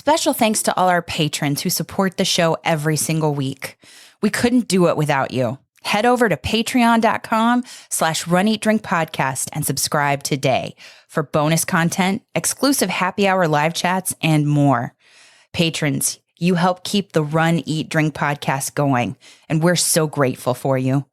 Special thanks to all our patrons who support the show every single week. We couldn't do it without you. Head over to patreon.com/runeatdrinkpodcast and subscribe today for bonus content, exclusive happy hour live chats, and more. Patrons, you help keep the Run, Eat, Drink podcast going, and we're so grateful for you.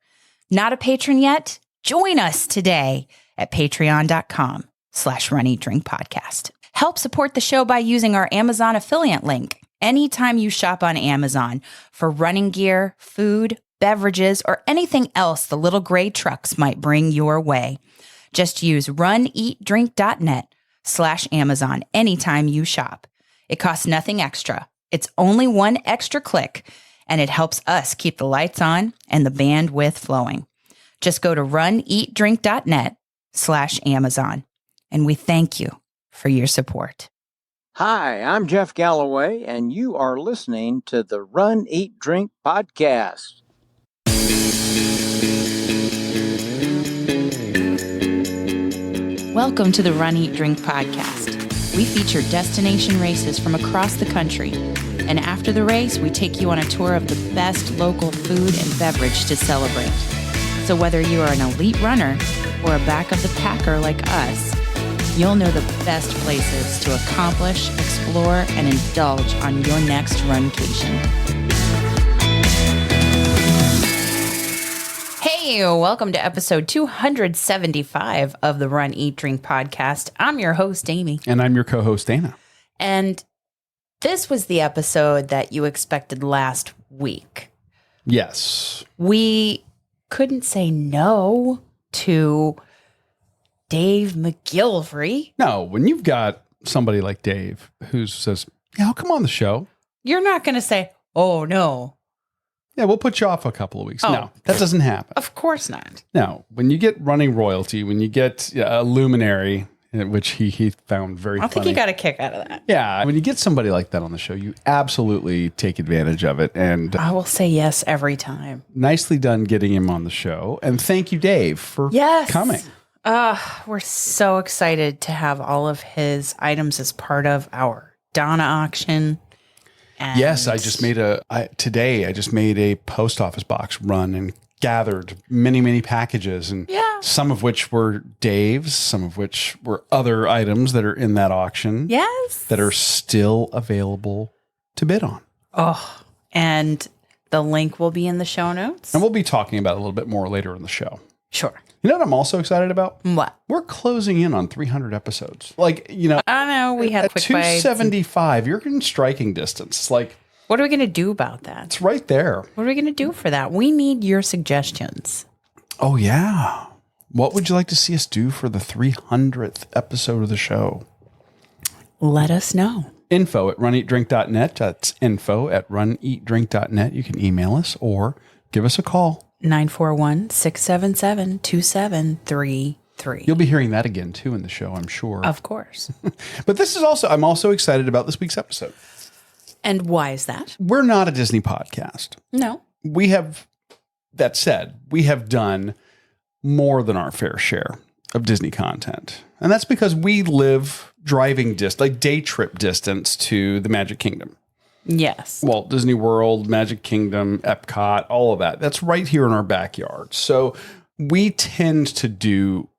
Not a patron yet? Join us today at patreon.com/runeatdrinkpodcast. Help support the show by using our Amazon affiliate link anytime you shop on Amazon for running gear, food, beverages, or anything else the little gray trucks might bring your way. Just use runeatdrink.net/Amazon anytime you shop. It costs nothing extra. It's only one extra click, and it helps us keep the lights on and the bandwidth flowing. Just go to runeatdrink.net/Amazon, and we thank you for your support. Hi, I'm Jeff Galloway, and you are listening to the Run, Eat, Drink podcast. Welcome to the Run, Eat, Drink podcast. We feature destination races from across the country. And after the race, we take you on a tour of the best local food and beverage to celebrate. So whether you are an elite runner or a back of the packer like us, you'll know the best places to accomplish, explore, and indulge on your next runcation. Hey, welcome to episode 275 of the Run, Eat, Drink podcast. I'm your host, Amy. And I'm your co-host, Dana. And this was the episode that you expected last week. Yes. We couldn't say no to Dave McGillivray. No, when you've got somebody like Dave who says, yeah, I'll come on the show. You're not going to say, oh, no. Yeah, we'll put you off a couple of weeks. Oh. No, that doesn't happen. Of course not. No, when you get running royalty, when you get a luminary, which he found very funny. I think he got a kick out of that. Yeah, when you get somebody like that on the show, you absolutely take advantage of it. And I will say yes every time. Nicely done getting him on the show. And thank you, Dave, for coming. We're so excited to have all of his items as part of our Donna auction. And yes, I just made a post office box run and gathered many, many packages, and some of which were Dave's, some of which were other items that are in that auction. Yes. That are still available to bid on. Oh, and the link will be in the show notes. And we'll be talking about it a little bit more later in the show. Sure. You know what I'm also excited about? What? We're closing in on 300 episodes. Like, you know, I know we had quick 275. You're in striking distance. It's like, what are we going to do about that? It's right there. What are we going to do for that? We need your suggestions. Oh, yeah. What would you like to see us do for the 300th episode of the show? Let us know. info@runeatdrink.net. That's info@runeatdrink.net. You can email us or give us a call. 941-677-2733. You'll be hearing that again, too, in the show, I'm sure. Of course. But I'm also excited about this week's episode. And why is that? We're not a Disney podcast. No. That said, we have done more than our fair share of Disney content. And that's because we live driving day trip distance to the Magic Kingdom. Yes. Walt Disney World, Magic Kingdom, Epcot, all of that. That's right here in our backyard. So we tend to do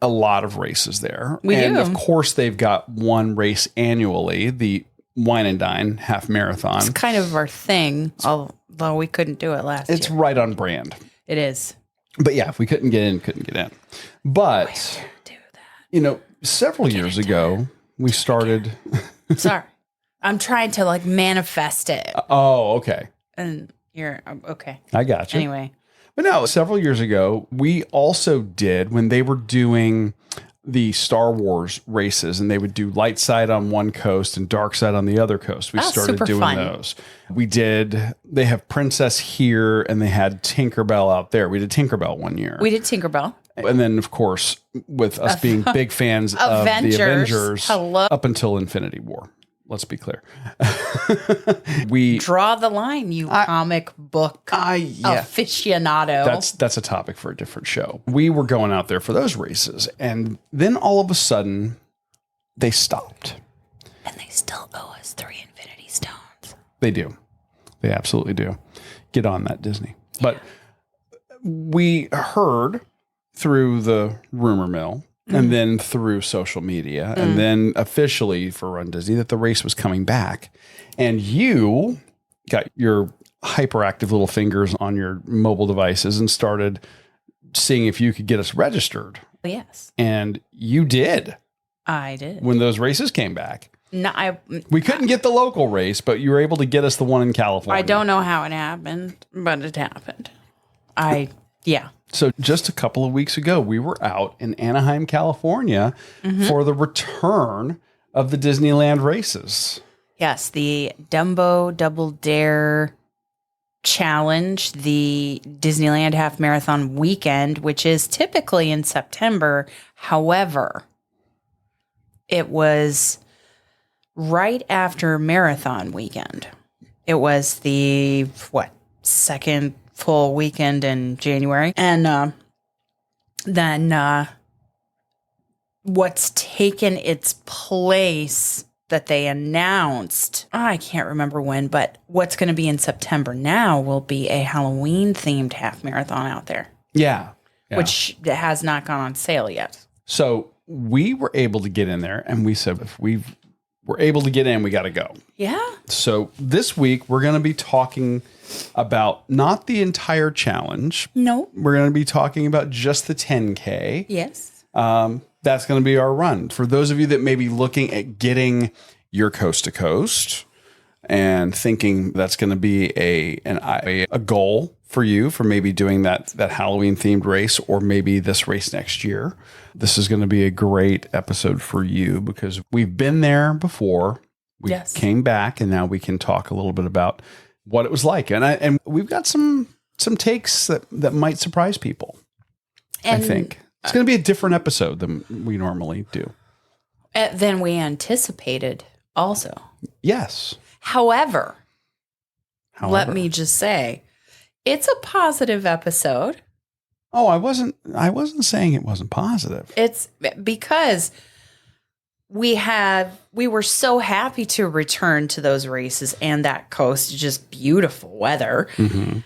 a lot of races there. And of course, they've got one race annually, the Wine and Dine half marathon. It's kind of our thing, although we couldn't do it last year. It's right on brand. It is. But yeah, if we couldn't get in, couldn't get in. But, do that. You know, several years ago, we started... Sorry. I'm trying to manifest it. Oh, okay. And you're okay. I got you. Anyway. But no, several years ago, we also did when they were doing the Star Wars races and they would do light side on one coast and dark side on the other coast. We started doing those. They have Princess here and they had Tinkerbell out there. We did Tinkerbell one year. We did Tinkerbell. And then, of course, with us being big fans of the Avengers up until Infinity War. Let's be clear. We draw the line, you comic book aficionado. That's a topic for a different show. We were going out there for those races, and then all of a sudden, they stopped. And they still owe us $350. They do. They absolutely do. Get on that, Disney. But we heard through the rumor mill and then through social media and then officially for Run Disney that the race was coming back. And you got your hyperactive little fingers on your mobile devices and started seeing if you could get us registered. Yes. And you did. I did. When those races came back. No, we couldn't get the local race, but you were able to get us the one in California. I don't know how it happened, but it happened. So just a couple of weeks ago, we were out in Anaheim, California for the return of the Disneyland races. Yes, the Dumbo Double Dare Challenge, the Disneyland Half Marathon weekend, which is typically in September. However, it was right after marathon weekend. It was the, second full weekend in January. And then what's taken its place that they announced, I can't remember when, but what's going to be in September now will be a Halloween-themed half marathon out there. Yeah. Which has not gone on sale yet. So we were able to get in there, and we said, if we're able to get in, we got to go. Yeah. So this week, we're going to be talking about not the entire challenge. No. We're going to be talking about just the 10K. Yes. That's going to be our run. For those of you that may be looking at getting your coast to coast and thinking that's going to be a goal for you for maybe doing that Halloween themed race or maybe this race next year, this is going to be a great episode for you because we've been there before. We came back and now we can talk a little bit about what it was like. And we've got some takes that might surprise people. And I think it's going to be a different episode than we normally do. Than we anticipated also. Yes. However, let me just say, it's a positive episode. Oh, I wasn't saying it wasn't positive. It's because we were so happy to return to those races and that coast, just beautiful weather. Mm-hmm.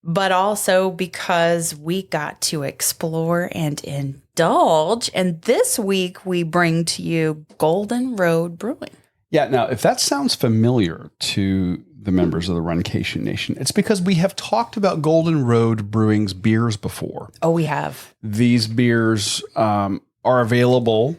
But also because we got to explore and indulge. And this week we bring to you Golden Road Brewing. Yeah. Now, if that sounds familiar to the members of the Runcation Nation, it's because we have talked about Golden Road Brewing's beers before. Oh, we have. These beers are available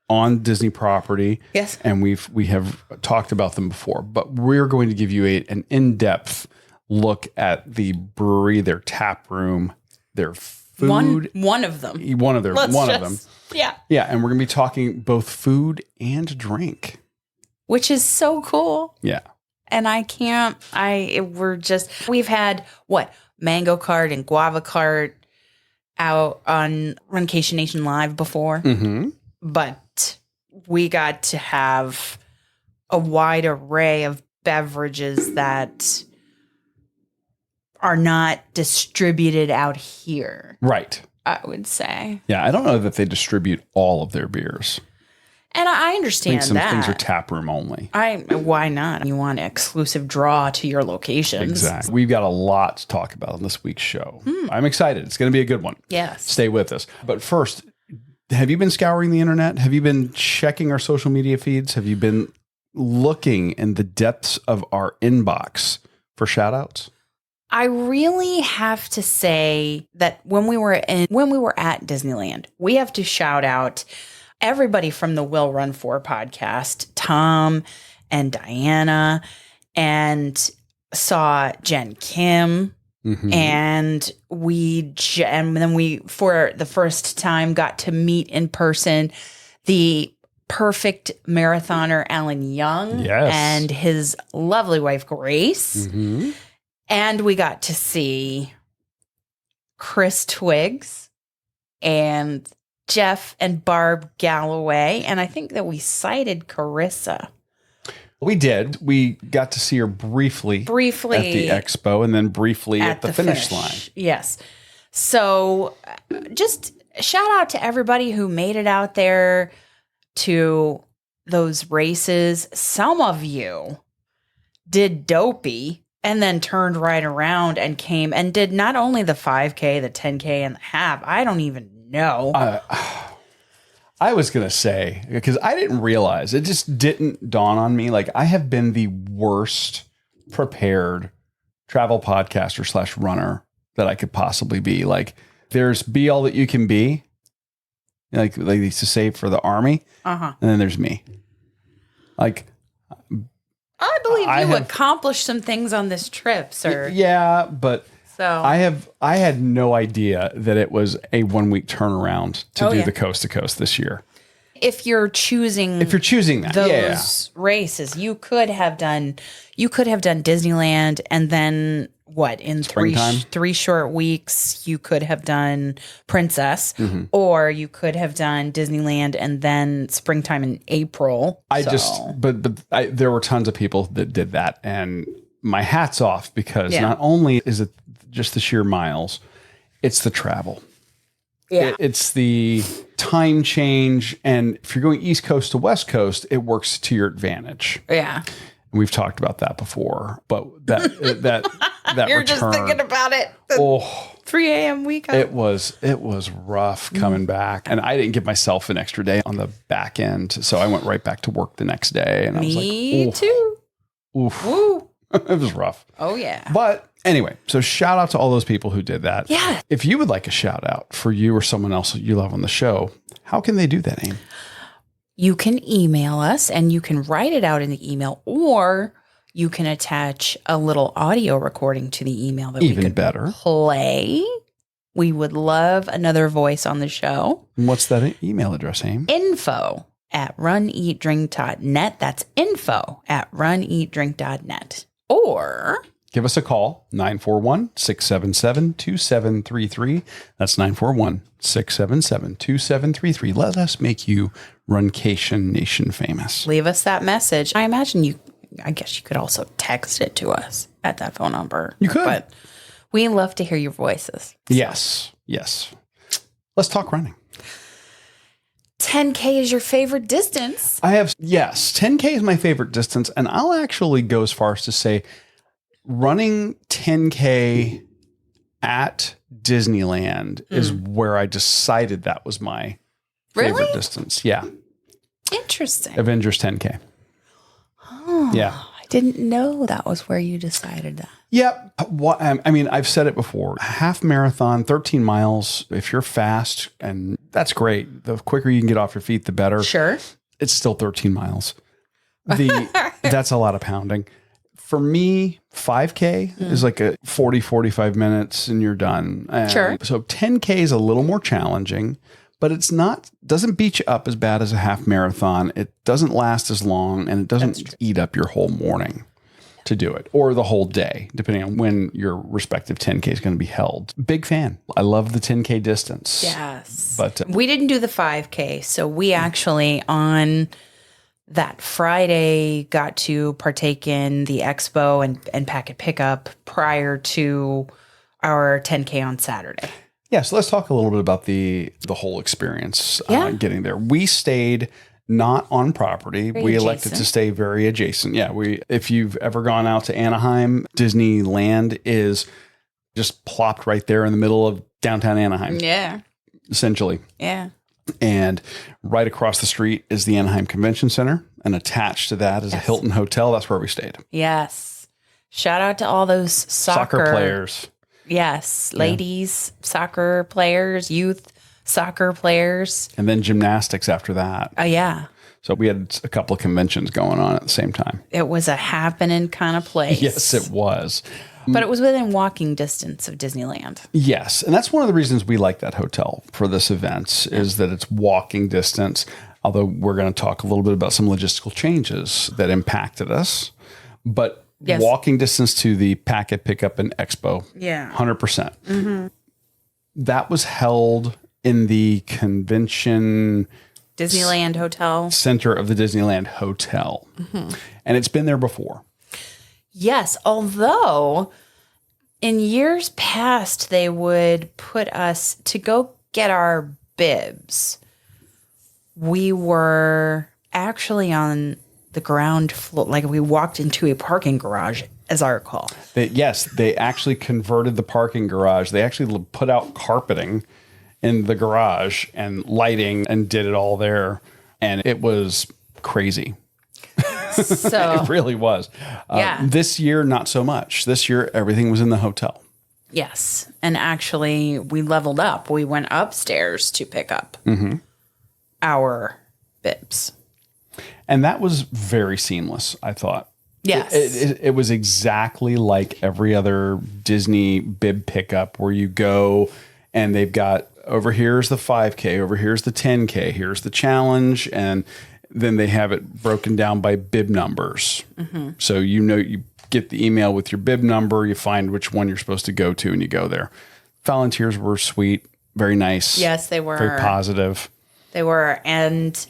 on Disney property. Yes. And we have talked about them before, but we're going to give you an in-depth look at the brewery, their tap room, their food. One of them. One of them. Yeah. Yeah. And we're going to be talking both food and drink. Which is so cool. Yeah. And we've had mango cart and guava cart out on Runcation Nation Live before. Mm-hmm. But we got to have a wide array of beverages that are not distributed out here. Right. I would say. Yeah. I don't know that they distribute all of their beers. And I understand some things are tap room only. Why not? You want an exclusive draw to your locations. Exactly. We've got a lot to talk about on this week's show. I'm excited. It's going to be a good one. Yes. Stay with us. But first, have you been scouring the internet? Have you been checking our social media feeds? Have you been looking in the depths of our inbox for shoutouts? I really have to say that when we were at Disneyland, we have to shout out everybody from the Will Run For podcast, Tom and Diana, and saw Jen Kim. Mm-hmm. And then we, for the first time, got to meet in person the perfect marathoner, Alan Young, and his lovely wife, Grace. Mm-hmm. And we got to see Chris Twiggs and Jeff and Barb Galloway. And I think that we cited Carissa. We did. We got to see her briefly at the expo and then briefly at the finish line. Yes. So just shout out to everybody who made it out there to those races. Some of you did Dopey, and then turned right around and came and did not only the 5K, the 10K, and the half. I don't even know. I was going to say, because I didn't realize, it just didn't dawn on me. Like, I have been the worst prepared travel podcaster / runner that I could possibly be. Like, there's be all that you can be, like they used to say for the Army. And then there's me. Like, I believe you accomplished some things on this trip, sir. Yeah, but so I had no idea that it was a 1 week turnaround to do the coast to coast this year. If you're choosing that, those races, you could have done Disneyland, and then what, in three short weeks you could have done Princess, or you could have done Disneyland and then springtime in April. There were tons of people that did that, and my hat's off, because not only is it just the sheer miles, it's the travel. Yeah. It's the time change. And if you're going East Coast to West Coast, it works to your advantage. Yeah. We've talked about that before, but that you're return, just thinking about it. 3 a.m. week. It was rough coming back, and I didn't give myself an extra day on the back end, so I went right back to work the next day, and I was like, me too. Oof. Woo. It was rough. Oh yeah. But anyway, so shout out to all those people who did that. Yeah. If you would like a shout out for you or someone else that you love on the show, how can they do that, Aim? You can email us, and you can write it out in the email, or you can attach a little audio recording to the email that we could play. We would love another voice on the show. And what's that email address, Aim? info@runeatdrink.net. That's info@runeatdrink.net. Or give us a call, 941-677-2733. That's 941-677-2733. Let us make you Runcation Nation famous. Leave us that message. I guess you could also text it to us at that phone number. You could. But we love to hear your voices. So. Yes. Let's talk running. 10K is your favorite distance. 10K is my favorite distance. And I'll actually go as far as to say running 10K at Disneyland is where I decided that was my favorite distance. Yeah. Interesting. Avengers 10K. Oh, yeah. I didn't know that was where you decided that. Yep. I mean, I've said it before. Half marathon, 13 miles. If you're fast, and that's great. The quicker you can get off your feet, the better. Sure. It's still 13 miles. That's a lot of pounding. For me, 5K is like a 40, 45 minutes and you're done. Sure. So 10K is a little more challenging, but doesn't beat you up as bad as a half marathon. It doesn't last as long, and it doesn't eat up your whole morning to do it, or the whole day, depending on when your respective 10K is going to be held. Big fan. I love the 10K distance. Yes. But we didn't do the 5K. So we actually on that Friday got to partake in the expo and packet pickup prior to our 10K on Saturday. Yeah, so let's talk a little bit about the whole experience getting there. We stayed not on property. We elected to stay very adjacent. Yeah, if you've ever gone out to Anaheim, Disneyland is just plopped right there in the middle of downtown Anaheim. Yeah. Essentially. Yeah. And right across the street is the Anaheim Convention Center, and attached to that is a Hilton Hotel. That's where we stayed. Yes. Shout out to all those soccer players. Yes. Ladies, soccer players, youth soccer players. And then gymnastics after that. Oh, yeah. So we had a couple of conventions going on at the same time. It was a happening kind of place. Yes, it was. But it was within walking distance of Disneyland. Yes. And that's one of the reasons we like that hotel for this event is that it's walking distance. Although we're going to talk a little bit about some logistical changes that impacted us. But walking distance to the packet pickup and expo. Yeah. 100%. Mm-hmm. That was held in the convention Disneyland Hotel center of the Disneyland Hotel. Mm-hmm. And it's been there before. Yes, although in years past, they would put us to go get our bibs. We were actually on the ground floor. Like we walked into a parking garage, as I recall. They actually converted the parking garage. They actually put out carpeting in the garage and lighting and did it all there. And it was crazy. So it really was. This year, not so much. This year, everything was in the hotel. Yes. And actually, we leveled up. We went upstairs to pick up our bibs. And that was very seamless, I thought. Yes. It was exactly like every other Disney bib pickup where you go and they've got, over here's the 5K, over here's the 10K, here's the challenge, and then they have it broken down by bib numbers. So you get the email with your bib number, you find which one you're supposed to go to, and you go there. Volunteers were sweet, very nice. Yes, they were. Very positive. They were. And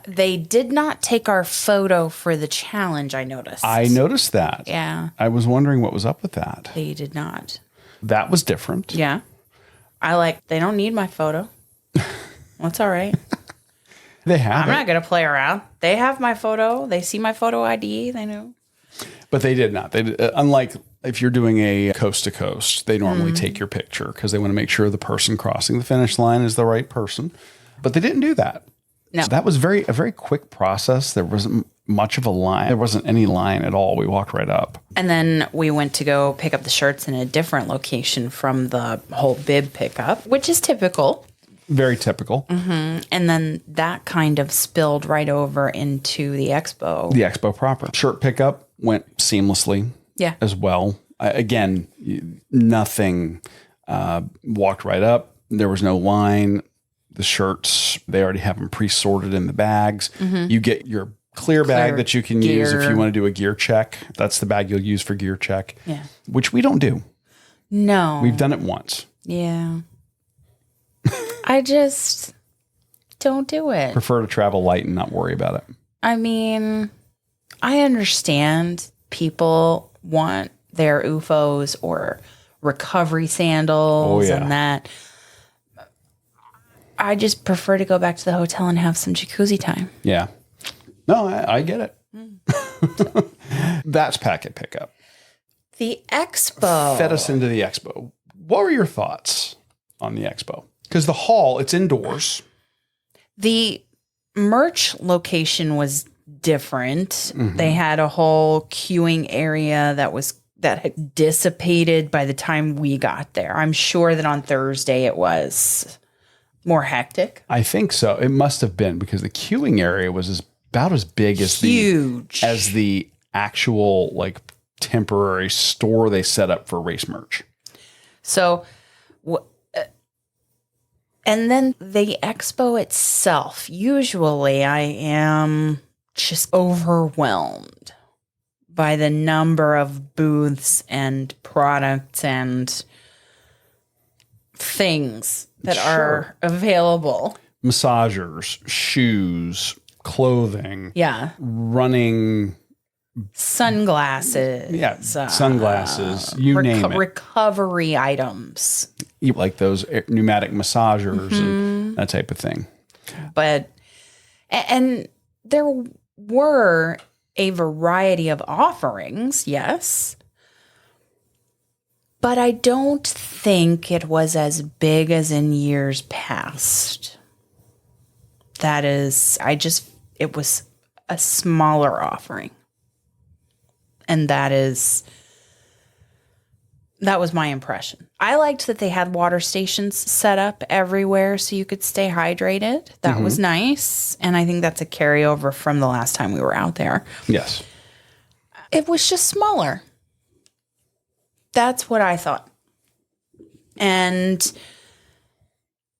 they did not take our photo for the challenge, I noticed. I noticed that. Yeah. I was wondering what was up with that. They did not. That was different. Yeah. They don't need my photo. That's all right. They have I'm not going to play around. They have my photo. They see my photo ID. They know. But they did not. Unlike if you're doing a coast to coast, they normally take your picture because they want to make sure the person crossing the finish line is the right person. But they didn't do that. No. So that was a very quick process. There wasn't much of a line. There wasn't any line at all. We walked right up. And then we went to go pick up the shirts in a different location from the whole bib pickup, which is typical. Very typical. And then that kind of spilled right over into the expo. The expo proper. Shirt pickup went seamlessly as well. Again, nothing walked right up. There was no line. The shirts, they already have them pre-sorted in the bags. You get your clear bag that you can use if you want to do a gear check. That's the bag you'll use for gear check, which we don't do. No. We've done it once. Yeah. I just don't do it. Prefer to travel light and not worry about it. I mean, I understand people want their UFOs or recovery sandals and that. I just prefer to go back to the hotel and have some jacuzzi time. Yeah. No, I get it. That's packet pickup. The expo. Fed us into the expo. What were your thoughts on the expo? Because the hall, it's indoors. The merch location was different. They had a whole queuing area that had dissipated by the time we got there. I'm sure that on Thursday it was more hectic. I think so. It must have been because the queuing area was about as big as the actual temporary store they set up for race merch. So, and then the expo itself, usually I am just overwhelmed by the number of booths and products and things that are available. Massagers, shoes, clothing. Yeah. Running. Sunglasses. Yeah, sunglasses. You name it. Recovery items. Like those pneumatic massagers and that type of thing. But, and there were a variety of offerings, yes. But I don't think it was as big as in years past. It was a smaller offering. And that was my impression. I liked that they had water stations set up everywhere so you could stay hydrated. That was nice. And I think that's a carryover from the last time we were out there. Yes. It was just smaller. That's what I thought. And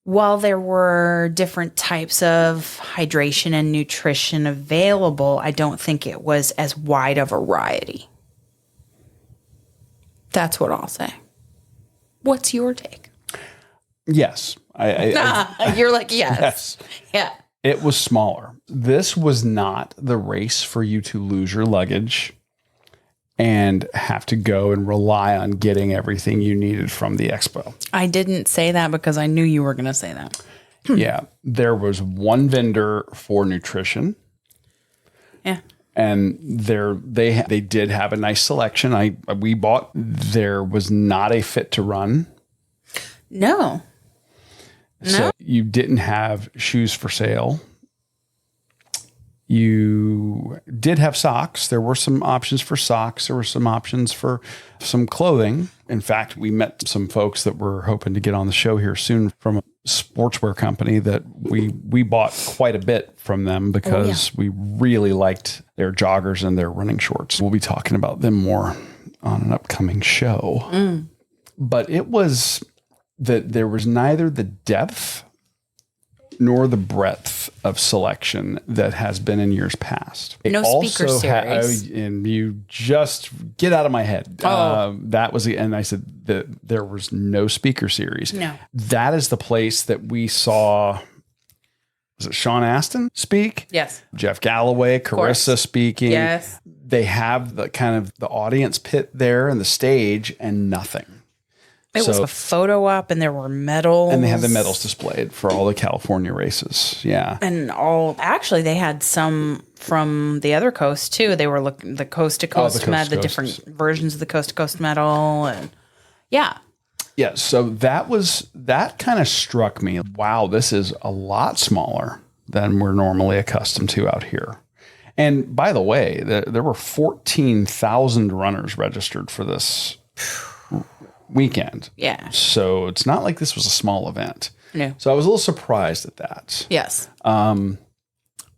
while there were different types of hydration and nutrition available, I don't think it was as wide a variety. That's what I'll say. What's your take? Yes. You're like, yes. Yeah. It was smaller. This was not the race for you to lose your luggage and have to go and rely on getting everything you needed from the expo. I didn't say that because I knew you were going to say that. Yeah. There was one vendor for nutrition. Yeah. And they did have a nice selection. We bought. There was not a Fit to Run. No. So you didn't have shoes for sale. You did have socks. There were some options for socks. There were some options for some clothing. In fact, we met some folks that were hoping to get on the show here soon from a sportswear company that we bought quite a bit from them because we really liked their joggers and their running shorts. We'll be talking about them more on an upcoming show. But it was that there was neither the depth nor the breadth of selection that has been in years past. No speaker series. And you just get out of my head. That was and I said that there was no speaker series. No. That is the place that we saw. Was it Sean Astin speak? Yes. Jeff Galloway, Carissa speaking. Yes. They have the kind of the audience pit there and the stage and nothing. It was a photo op and there were medals. And they had the medals displayed for all the California races. Yeah. And actually they had some from the other coast too. They were looking the coast to coast medal, the different versions of the coast to coast medal. And yeah. Yeah. So that kind of struck me. Wow, this is a lot smaller than we're normally accustomed to out here. And by the way, there were 14,000 runners registered for this weekend. Yeah. So it's not like this was a small event. No. So I was a little surprised at that. Yes.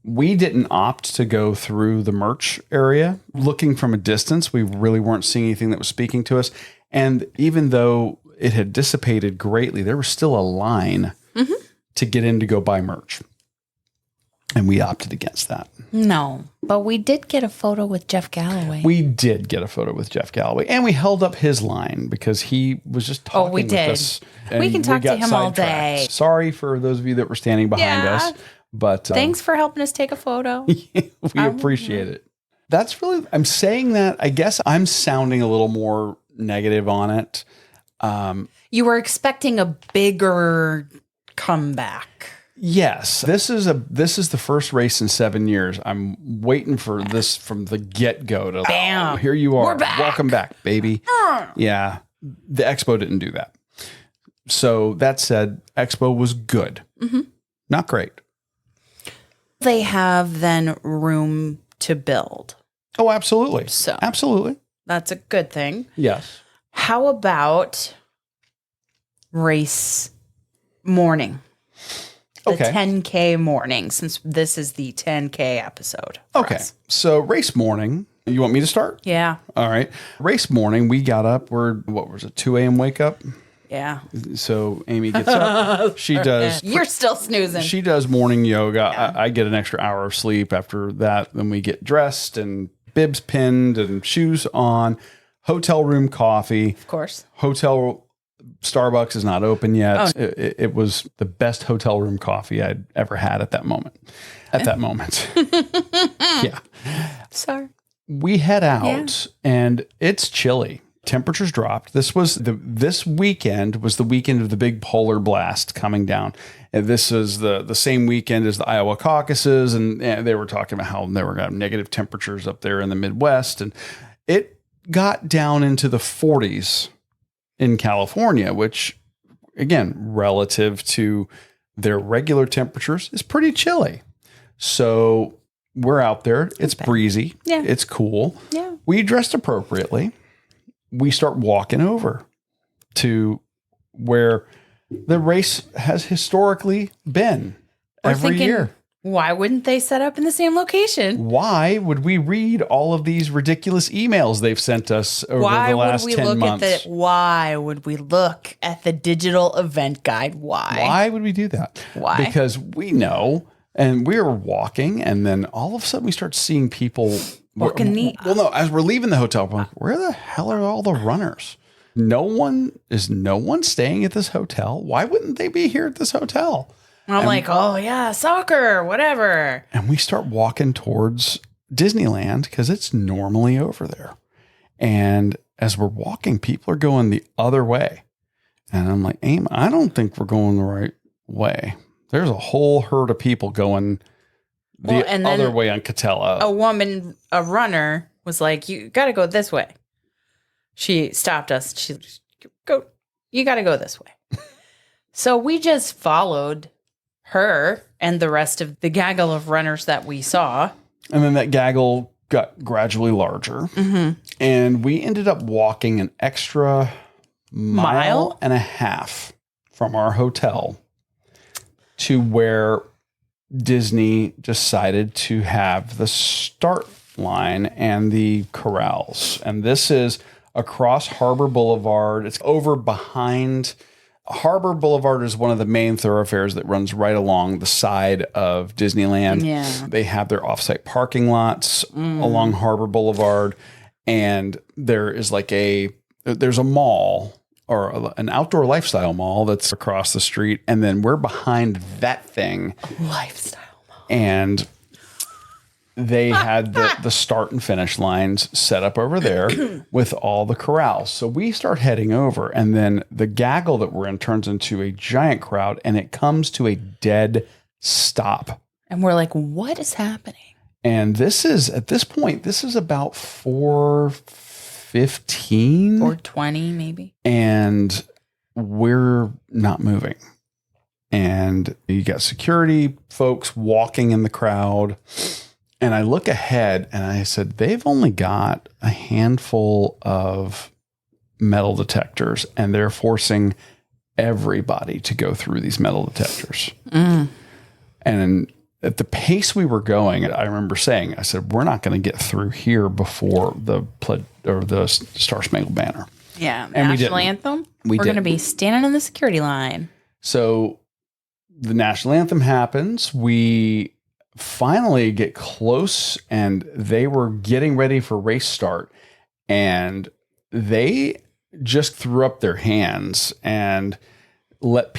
We didn't opt to go through the merch area. Looking from a distance, we really weren't seeing anything that was speaking to us. And even though it had dissipated greatly, there was still a line to get in to go buy merch. And we opted against that. No, but we did get a photo with Jeff Galloway. We did get a photo with Jeff Galloway, and we held up his line because he was just talking with us. We can talk to him all day. Sorry for those of you that were standing behind us, but thanks for helping us take a photo. We appreciate it. That's really, I'm saying that, I guess I'm sounding a little more negative on it. You were expecting a bigger comeback. Yes, this is the first race in 7 years. I'm waiting for this from the get-go to bam. Here you are. We're back. Welcome back, baby. Yeah, the Expo didn't do that. So that said, Expo was good, not great. They have then room to build. Oh, absolutely. So absolutely, that's a good thing. Yes. How about race morning? The 10K morning, since this is the 10K episode. Okay. So race morning, you want me to start? Yeah. All right. Race morning, we got up. What was it, 2 a.m. wake up? Yeah. So Amy gets up. She does. You're still snoozing. She does morning yoga. Yeah. I get an extra hour of sleep after that. Then we get dressed and bibs pinned and shoes on. Hotel room coffee. Of course. Starbucks is not open yet. Oh. It was the best hotel room coffee I'd ever had at that moment. Yeah. Sorry. We head out and it's chilly. Temperatures dropped. This weekend was the weekend of the big polar blast coming down. And this is the same weekend as the Iowa caucuses. And they were talking about how they were got negative temperatures up there in the Midwest. And it got down into the 40s in California, which, again, relative to their regular temperatures is pretty chilly. So we're out there. It's breezy. Yeah. It's cool. Yeah. We dressed appropriately. We start walking over to where the race has historically been every year. Why wouldn't they set up in the same location? Why would we read all of these ridiculous emails they've sent us over the last 10 months? Why would we look at the digital event guide? Why would we do that? Why? Because we know, and we were walking, and then all of a sudden we start seeing people as we're leaving the hotel, we're like, where the hell are all the runners? No one staying at this hotel. Why wouldn't they be here at this hotel? I'm like, oh yeah, soccer, whatever. And we start walking towards Disneyland because it's normally over there. And as we're walking, people are going the other way. And I'm like, Aim, I don't think we're going the right way. There's a whole herd of people going other way on Catella. A runner was like, you got to go this way. She stopped us. You got to go this way. So we just followed her and the rest of the gaggle of runners that we saw. And then that gaggle got gradually larger. Mm-hmm. And we ended up walking an extra mile and a half from our hotel to where Disney decided to have the start line and the corrals. And this is across Harbor Boulevard. It's over behind... Harbor Boulevard is one of the main thoroughfares that runs right along the side of Disneyland. Yeah. They have their offsite parking lots along Harbor Boulevard. And there is there's a mall or an outdoor lifestyle mall that's across the street. And then we're behind that thing. Lifestyle mall. And they had the start and finish lines set up over there with all the corrals. So we start heading over, and then the gaggle that we're in turns into a giant crowd, and it comes to a dead stop. And we're like, what is happening? And this is about 4:15. 4:20 maybe. And we're not moving. And you got security folks walking in the crowd. And I look ahead and I said, they've only got a handful of metal detectors and they're forcing everybody to go through these metal detectors. Mm. And at the pace we were going, I remember saying, I said, we're not going to get through here before the Star Spangled Banner. Yeah. And National Anthem. We're going to be standing in the security line. So the National Anthem happens. We finally get close and they were getting ready for race start, and they just threw up their hands and told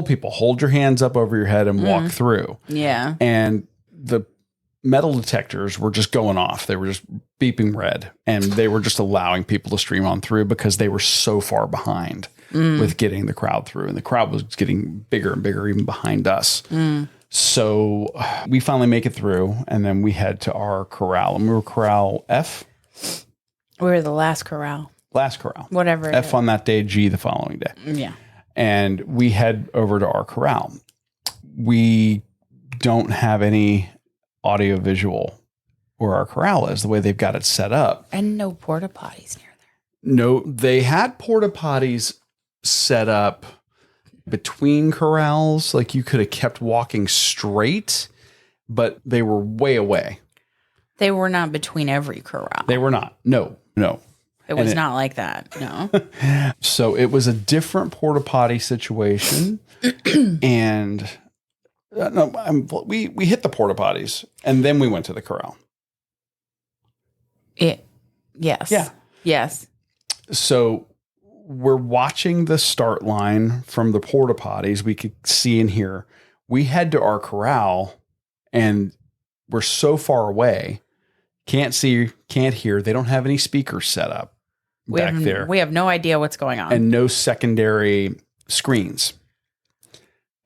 people, hold your hands up over your head and walk through. Yeah. And the metal detectors were just going off. They were just beeping red, and they were just allowing people to stream on through because they were so far behind with getting the crowd through, and the crowd was getting bigger and bigger even behind us. So we finally make it through, and then we head to our corral. And we were corral F. We were the last corral. Last corral. Whatever. F on that day, G the following day. Yeah. And we head over to our corral. We don't have any audio visual where our corral is, the way they've got it set up. And no porta potties near there. No, they had porta potties set up between corrals. Like you could have kept walking straight, but they were way away. They were not between every corral. They were not. No. It was not like that. No. So it was a different porta potty situation. And we hit the porta potties and then we went to the corral. Yes. Yeah. Yes. So we're watching the start line from the porta potties. We could see and hear. We head to our corral and we're so far away. Can't see, can't hear. They don't have any speakers set up back there. We have no idea what's going on. And no secondary screens.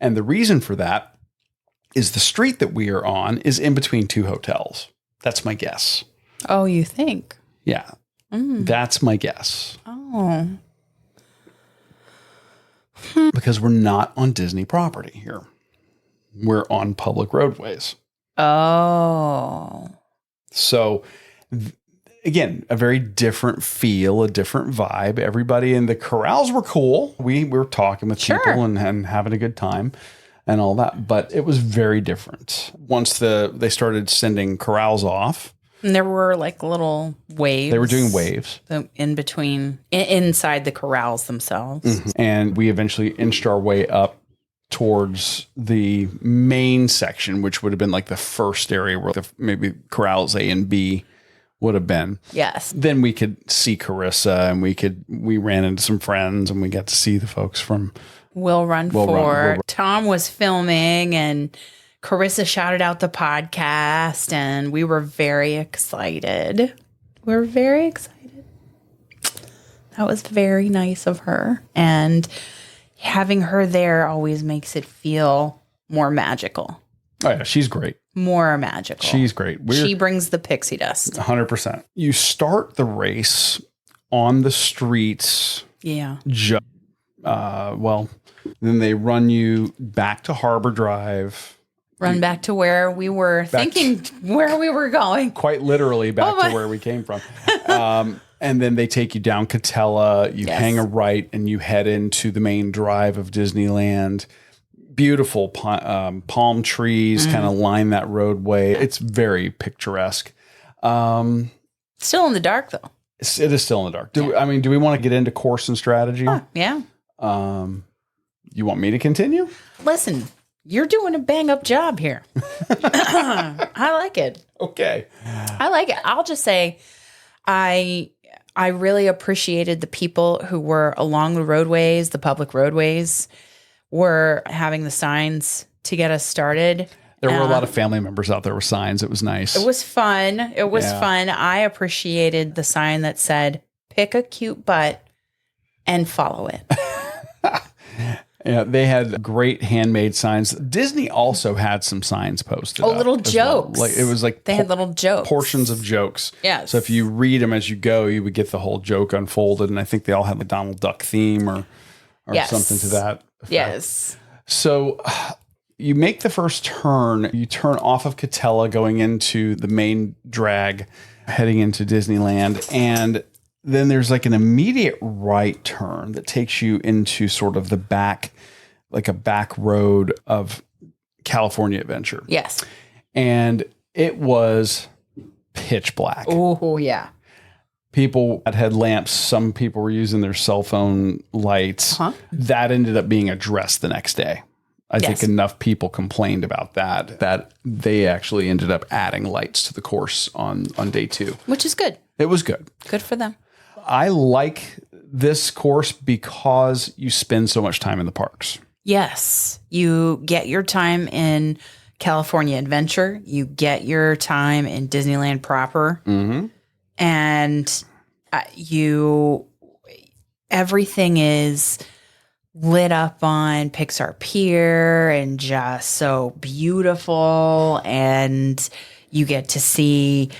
And the reason for that is the street that we are on is in between two hotels. That's my guess. Oh, you think? Yeah. That's my guess. Oh. Because we're not on Disney property here. We're on public roadways. Oh. So, again, a very different feel, a different vibe. Everybody in the corrals were cool. We were talking with people and having a good time and all that. But it was very different. Once they started sending corrals off. And there were like little waves. They were doing waves. In between, inside the corrals themselves. Mm-hmm. And we eventually inched our way up towards the main section, which would have been like the first area where maybe corrals A and B would have been. Yes. Then we could see Carissa, and we ran into some friends, and we got to see the folks from Will Run For. Tom was filming, and Carissa shouted out the podcast, and we were very excited. That was very nice of her. And having her there always makes it feel more magical. Oh, yeah. She's great. More magical. She's great. She brings the pixie dust. 100%. You start the race on the streets. Yeah. Then they run you back to Harbor Drive. Run back to where we were where we were going. Quite literally back to where we came from. And then they take you down Catella. You hang a right and you head into the main drive of Disneyland. Beautiful palm trees kind of line that roadway. It's very picturesque. Still in the dark, though. It is still in the dark. Do we want to get into course and strategy? Yeah. You want me to continue? Listen, you're doing a bang up job here. I like it. Okay. I like it. I'll just say I really appreciated the people who were along the roadways, the public roadways, were having the signs to get us started. There were a lot of family members out there with signs. It was nice. It was fun. It was fun. I appreciated the sign that said, pick a cute butt and follow it. Yeah, they had great handmade signs. Disney also had some signs posted. Little jokes. Well. It was like they had little jokes. Portions of jokes. Yes. So if you read them as you go, you would get the whole joke unfolded. And I think they all had the Donald Duck theme or something to that effect. Yes. So you make the first turn. You turn off of Catella going into the main drag, heading into Disneyland. And then there's like an immediate right turn that takes you into sort of the back, like a back road of California Adventure. Yes. And it was pitch black. Oh, yeah. People had headlamps. Some people were using their cell phone lights. That ended up being addressed the next day. I think enough people complained about that they actually ended up adding lights to the course on day 2. Which is good. It was good. Good for them. I like this course because you spend so much time in the parks. Yes. You get your time in California Adventure. You get your time in Disneyland proper. Mm-hmm. And everything is lit up on Pixar Pier and just so beautiful. And you get to see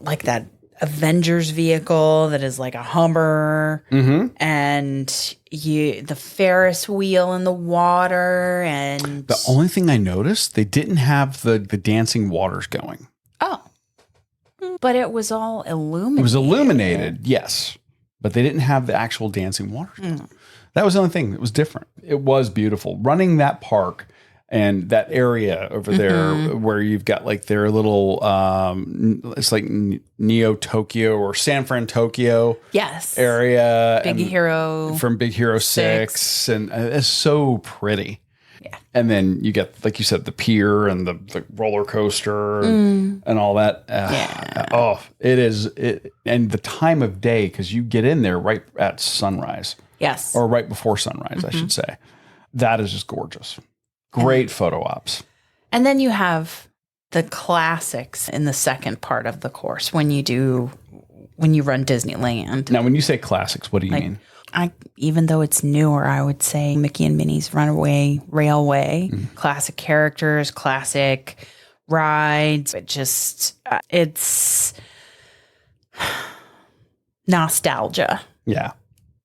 like that Avengers vehicle that is like a Hummer, and the Ferris wheel in the water. And the only thing I noticed, they didn't have the dancing waters going. Oh, but it was all illuminated. It was illuminated, yes, but they didn't have the actual dancing waters. That was the only thing that was different. It was beautiful running that park. And that area over there where you've got like their little, it's like Neo Tokyo or San Fran Tokyo area. Big Hero. From Big Hero 6. And it's so pretty. Yeah. And then you get, like you said, the pier and the roller coaster and all that. It is. And the time of day, because you get in there right at sunrise. Yes. Or right before sunrise, I should say. That is just gorgeous. Great photo ops. And then you have the classics in the second part of the course when you run Disneyland. Now, when you say classics, what do you mean? Even though it's newer, I would say Mickey and Minnie's Runaway Railway, classic characters, classic rides. It's nostalgia. Yeah.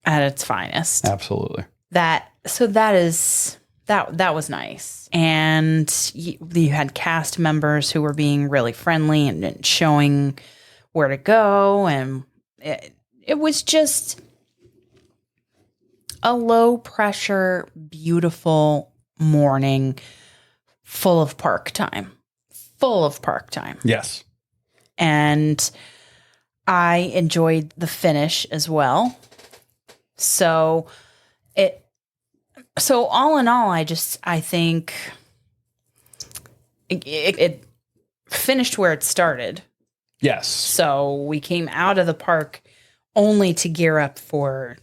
At its finest. Absolutely. That was nice. And you had cast members who were being really friendly and showing where to go. And it was just a low pressure, beautiful morning full of park time. Yes. And I enjoyed the finish as well. So all in all, I think it finished where it started. Yes. So we came out of the park only to gear up for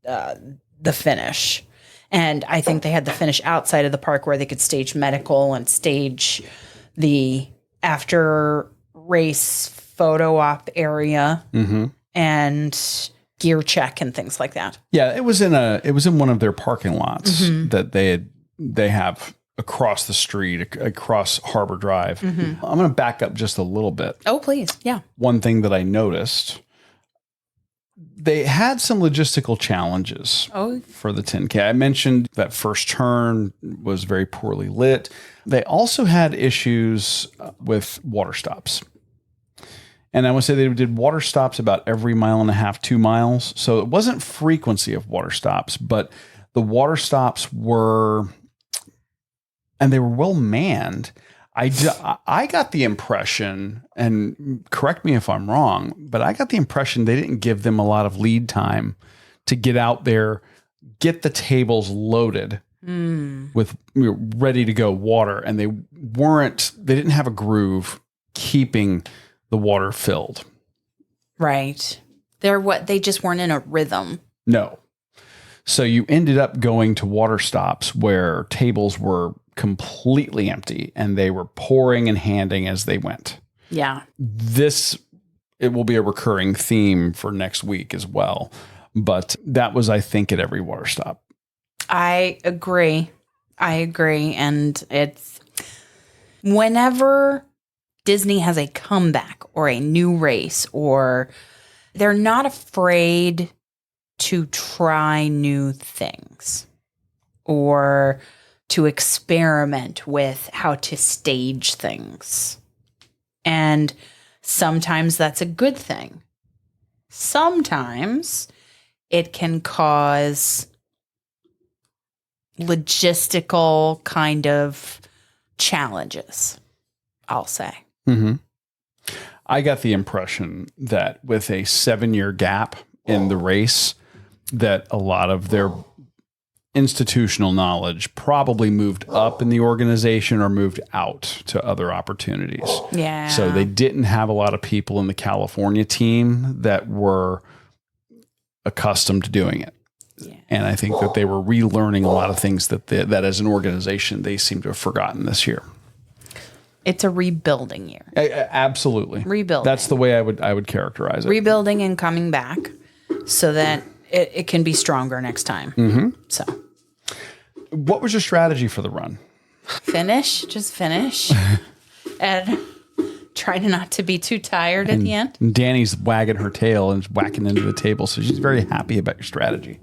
the finish. And I think they had the finish outside of the park where they could stage medical and stage the after race photo op area and gear check and things like that. Yeah, it was in one of their parking lots that they have across the street, across Harbor Drive. I'm going to back up just a little bit. Oh, please. Yeah. One thing that I noticed, they had some logistical challenges for the 10K. I mentioned that first turn was very poorly lit. They also had issues with water stops. And I would say they did water stops about every 1.5 miles, 2 miles. So it wasn't frequency of water stops, but the water stops were, and they were well manned. I got the impression, and correct me if I'm wrong, but I got the impression they didn't give them a lot of lead time to get out there, get the tables loaded with ready to go water. And they didn't have a groove keeping the water filled. Right. They just weren't in a rhythm. No. So you ended up going to water stops where tables were completely empty and they were pouring and handing as they went. Yeah. It will be a recurring theme for next week as well. But that was, I think, at every water stop. I agree. And it's whenever Disney has a comeback or a new race, or they're not afraid to try new things or to experiment with how to stage things. And sometimes that's a good thing. Sometimes it can cause logistical kind of challenges, I'll say. Mm-hmm. I got the impression that with a 7-year gap in the race, that a lot of their institutional knowledge probably moved up in the organization or moved out to other opportunities. Yeah. So they didn't have a lot of people in the California team that were accustomed to doing it. Yeah. And I think that they were relearning a lot of things that as an organization, they seem to have forgotten this year. It's a rebuilding year. Absolutely. Rebuilding. That's the way I would characterize it. Rebuilding and coming back so that it can be stronger next time. Mm-hmm. So, what was your strategy for the run? Just finish. And try not to be too tired at the end. And Danny's wagging her tail and whacking into the table. So she's very happy about your strategy.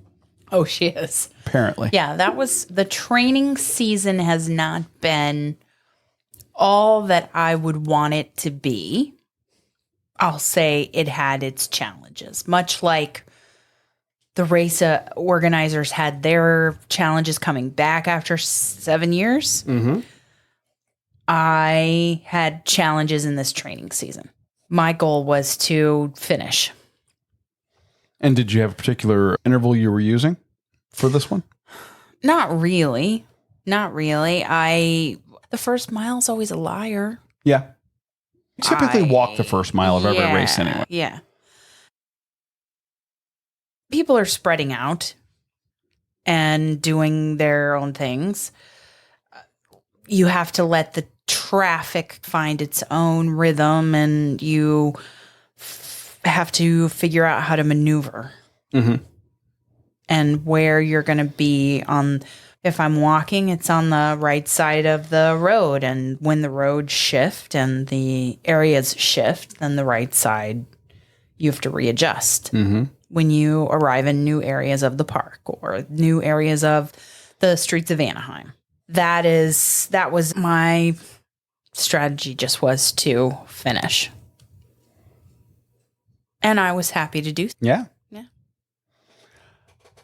Oh, she is. Apparently. Yeah, the training season has not been all that I would want it to be. I'll say it had its challenges, much like the race organizers had their challenges coming back after 7 years. Mm-hmm. I had challenges in this training season. My goal was to finish. And did you have a particular interval you were using for this one? Not really. The first mile is always a liar. Yeah. You typically walk the first mile of every race anyway. Yeah. People are spreading out and doing their own things. You have to let the traffic find its own rhythm, and you have to figure out how to maneuver and where you're going to be on. If I'm walking, it's on the right side of the road. And when the roads shift and the areas shift, then the right side, you have to readjust. Mm-hmm. When you arrive in new areas of the park or new areas of the streets of Anaheim. That was my strategy, just was to finish. And I was happy to do so. Yeah.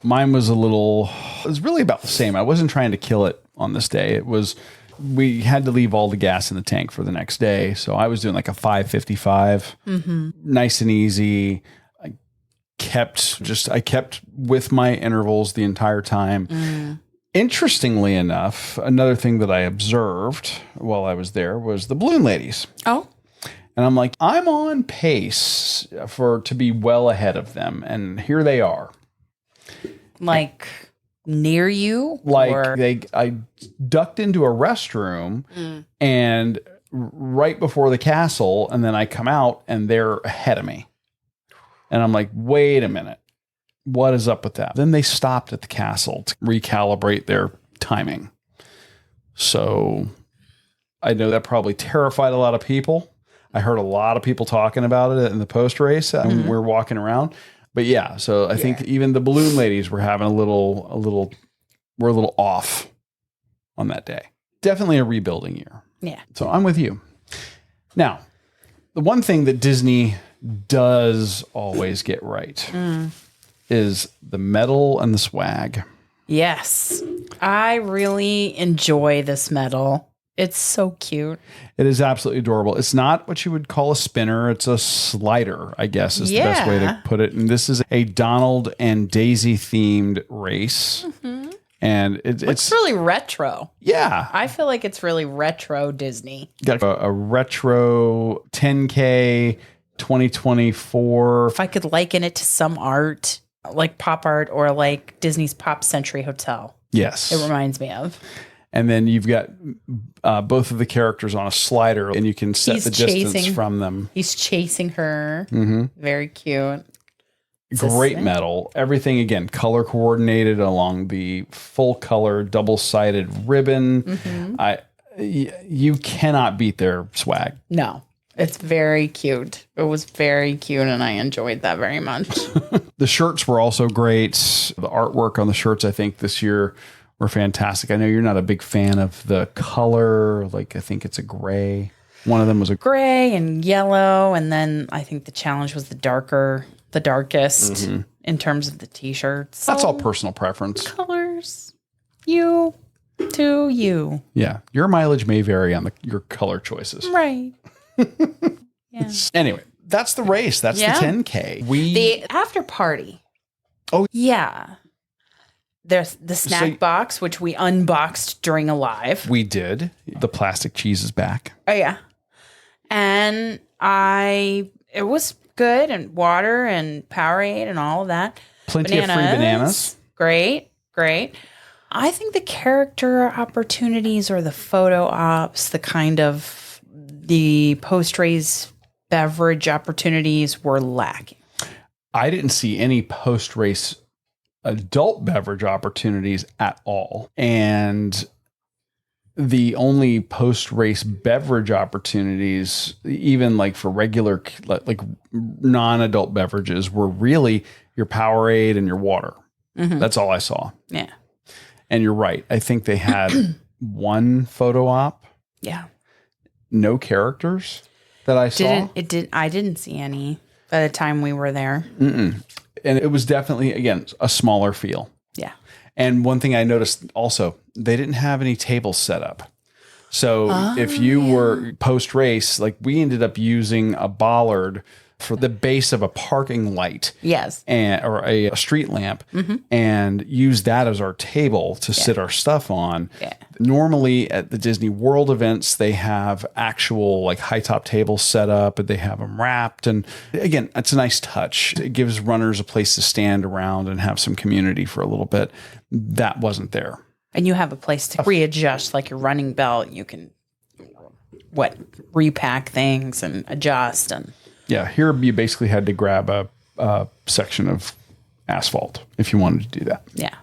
Mine was it was really about the same. I wasn't trying to kill it on this day. We had to leave all the gas in the tank for the next day. So I was doing like a 5:55, nice and easy. I kept with my intervals the entire time. Interestingly enough, another thing that I observed while I was there was the balloon ladies. Oh. And I'm like, I'm on pace to be well ahead of them. And here they are. Like near you? I ducked into a restroom and right before the castle, and then I come out and they're ahead of me. And I'm like, wait a minute. What is up with that? Then they stopped at the castle to recalibrate their timing. So I know that probably terrified a lot of people. I heard a lot of people talking about it in the post race. We're walking around, but yeah. So I think even the balloon ladies were having we're a little off on that day. Definitely a rebuilding year. Yeah. So I'm with you. Now, the one thing that Disney does always get right is the medal and the swag. Yes. I really enjoy this medal. It's so cute. It is absolutely adorable. It's not what you would call a spinner. It's a slider, I guess is the best way to put it. And this is a Donald and Daisy themed race. Mm-hmm. And it's really retro. Yeah. I feel like it's really retro Disney. Got a retro 10K 2024. If I could liken it to some art, like pop art or like Disney's Pop Century Hotel. Yes. It reminds me of. And then you've got both of the characters on a slider, and you can set the distance from them. He's chasing her. Mm-hmm. Very cute. Great medal. Everything, again, color coordinated along the full color, double-sided ribbon. Mm-hmm. You cannot beat their swag. No. It's very cute. It was very cute, and I enjoyed that very much. The shirts were also great. The artwork on the shirts, I think, this year were fantastic. I know you're not a big fan of the color. Like, I think it's a gray. One of them was a gray and yellow, and then I think the challenge was the darkest in terms of the t-shirts. That's all personal preference. Colors. You to you. Yeah. Your mileage may vary on your color choices. Right. Yeah. Anyway, that's the race. That's the 10K. The after party. Oh, yeah. There's the snack box, which we unboxed during a live. We did. The plastic cheese is back. Oh, yeah. And it was good, and water and Powerade and all of that. Plenty of free bananas. Great. I think the character opportunities or the photo ops, the post-race beverage opportunities were lacking. I didn't see any post-race adult beverage opportunities at all. And the only post-race beverage opportunities, even like for regular, like non-adult beverages, were really your Powerade and your water. Mm-hmm. That's all I saw. Yeah. And you're right. I think they had one photo op. Yeah. No characters that I saw. I didn't see any by the time we were there. Mm-mm. And it was definitely, again, a smaller feel. Yeah. And one thing I noticed also, they didn't have any tables set up. So if you were post-race, like we ended up using a bollard for the base of a parking light. Yes. Or a street lamp, and use that as our table to sit our stuff on. Yeah. Normally at the Disney World events, they have actual like high top tables set up, and they have them wrapped. And again, it's a nice touch. It gives runners a place to stand around and have some community for a little bit. That wasn't there. And you have a place to readjust, like your running belt. You can repack things and adjust. And yeah, here you basically had to grab a section of asphalt if you wanted to do that. Yeah.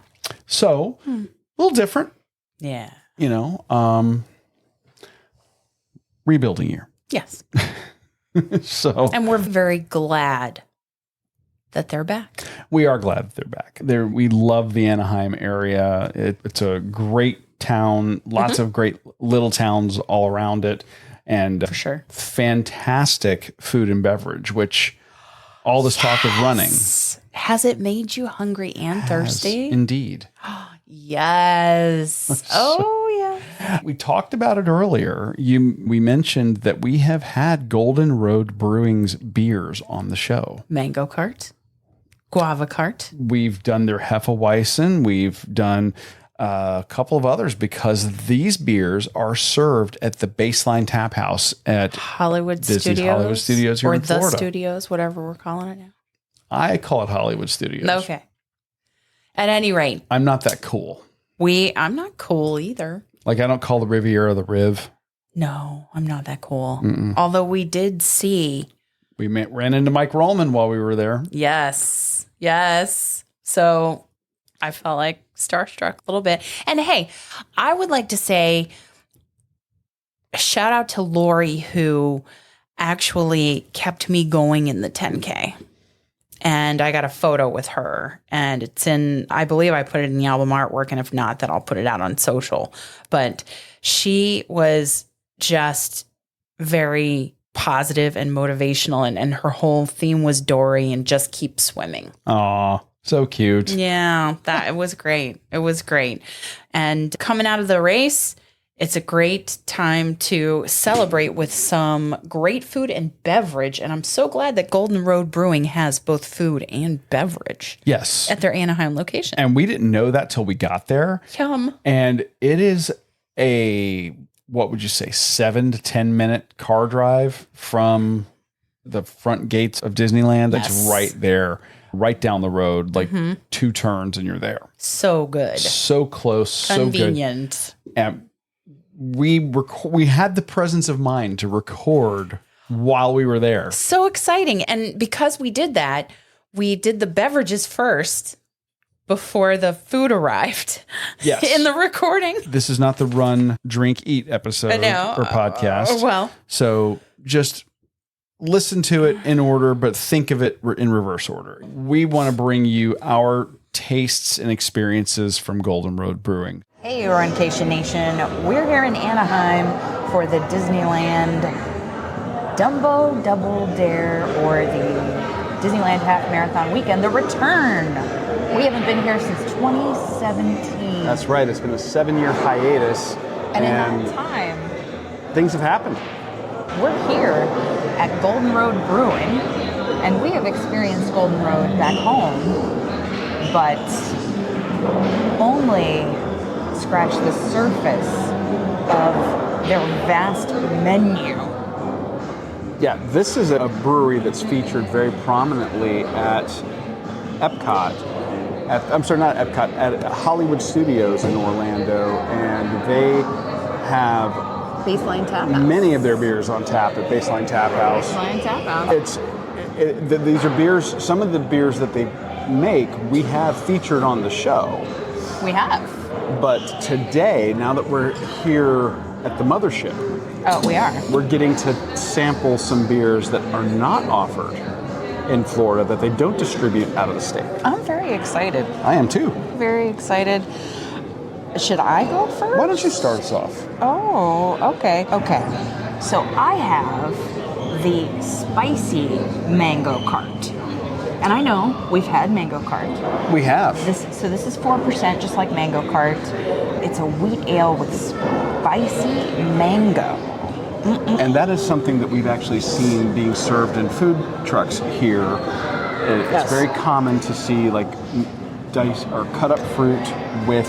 So a little different. Yeah. Rebuilding year. Yes. And we're very glad that they're back. We are glad that they're back. We love the Anaheim area. It's a great town, lots of great little towns all around it. And for sure, fantastic food and beverage, which all this talk of running. Has it made you hungry and thirsty? Indeed. Yes. Yeah. We talked about it earlier. We mentioned that we have had Golden Road Brewing's beers on the show. Mango Cart, Guava Cart. We've done their Hefeweizen. We've done a couple of others because these beers are served at the Baseline Tap House at Hollywood Disney's Studios. Hollywood Studios here in Florida. Or the Studios, whatever we're calling it now. I call it Hollywood Studios. Okay. At any rate. I'm not that cool. I'm not cool either. Like I don't call the Riviera the Riv. No, I'm not that cool. Although we did see. We ran into Mike Rollman while we were there. Yes. So I felt like starstruck a little bit. And hey, I would like to say shout out to Lori, who actually kept me going in the 10K. And I got a photo with her, and it's in, I believe I put it in the album artwork, and if not, then I'll put it out on social. But she was just very positive and motivational, and her whole theme was Dory and just keep swimming. Aw, so cute. Yeah, it was great. It was great. And coming out of the race, it's a great time to celebrate with some great food and beverage. And I'm so glad that Golden Road Brewing has both food and beverage. Yes. At their Anaheim location. And we didn't know that till we got there. Yum. And it is what would you say, 7 to 10 minute car drive from the front gates of Disneyland. Yes. It's right there, right down the road, like 2 turns and you're there. So good. So close. Convenient. So good. And we had the presence of mind to record while we were there. So exciting. And because we did that, we did the beverages first before the food arrived. Yes. In the recording. This is not the Run, Drink, Eat episode or podcast. Well. So just listen to it in order, but think of it in reverse order. We want to bring you our tastes and experiences from Golden Road Brewing. Hey, Runcation Nation. We're here in Anaheim for the Disneyland Dumbo Double Dare, or the Disneyland Half Marathon Weekend, the return. We haven't been here since 2017. That's right. It's been a 7-year hiatus. And in that time, things have happened. we're here at Golden Road Brewing, and we have experienced Golden Road back home, but only scratch the surface of their vast menu. Yeah, this is a brewery that's featured very prominently at Epcot. Not Epcot, at Hollywood Studios in Orlando, and they have Baseline Tap House. many of their beers on tap at Baseline Tap House. Baseline Tap House. These are beers, some of the beers that they make, we have featured on the show. We have. But today, now that we're here at the mothership, Oh, we are. we're getting to sample some beers that are not offered in Florida, that they don't distribute out of the state. I'm very excited. I am too. Very excited. Should I go first? Why don't you start us off? Oh, okay. Okay. So I have the spicy mango cart. And I know we've had mango cart. We have. This is 4%, just like mango cart. It's a wheat ale with spicy mango. And that is something that we've actually seen being served in food trucks here. It's Yes. very common to see like diced or cut up fruit with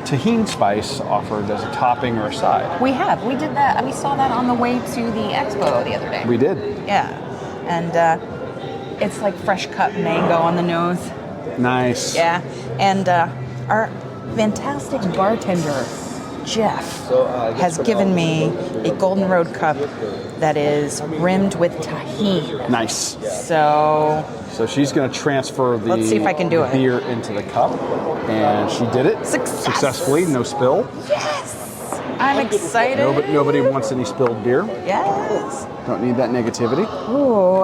tahini spice offered as a topping or a side. We have. We did that. We saw that on the way to the expo the other day. We did. Yeah. And it's like fresh cut mango on the nose. Nice. Yeah. And our fantastic bartender, Jeff, has given me a Golden Road cup that is rimmed with tahini. Nice. So she's going to transfer the Let's see if I can do it. beer into the cup. And she did it successfully, no spill. yes, I'm excited. Nobody wants any spilled beer. Yes. Don't need that negativity. Ooh,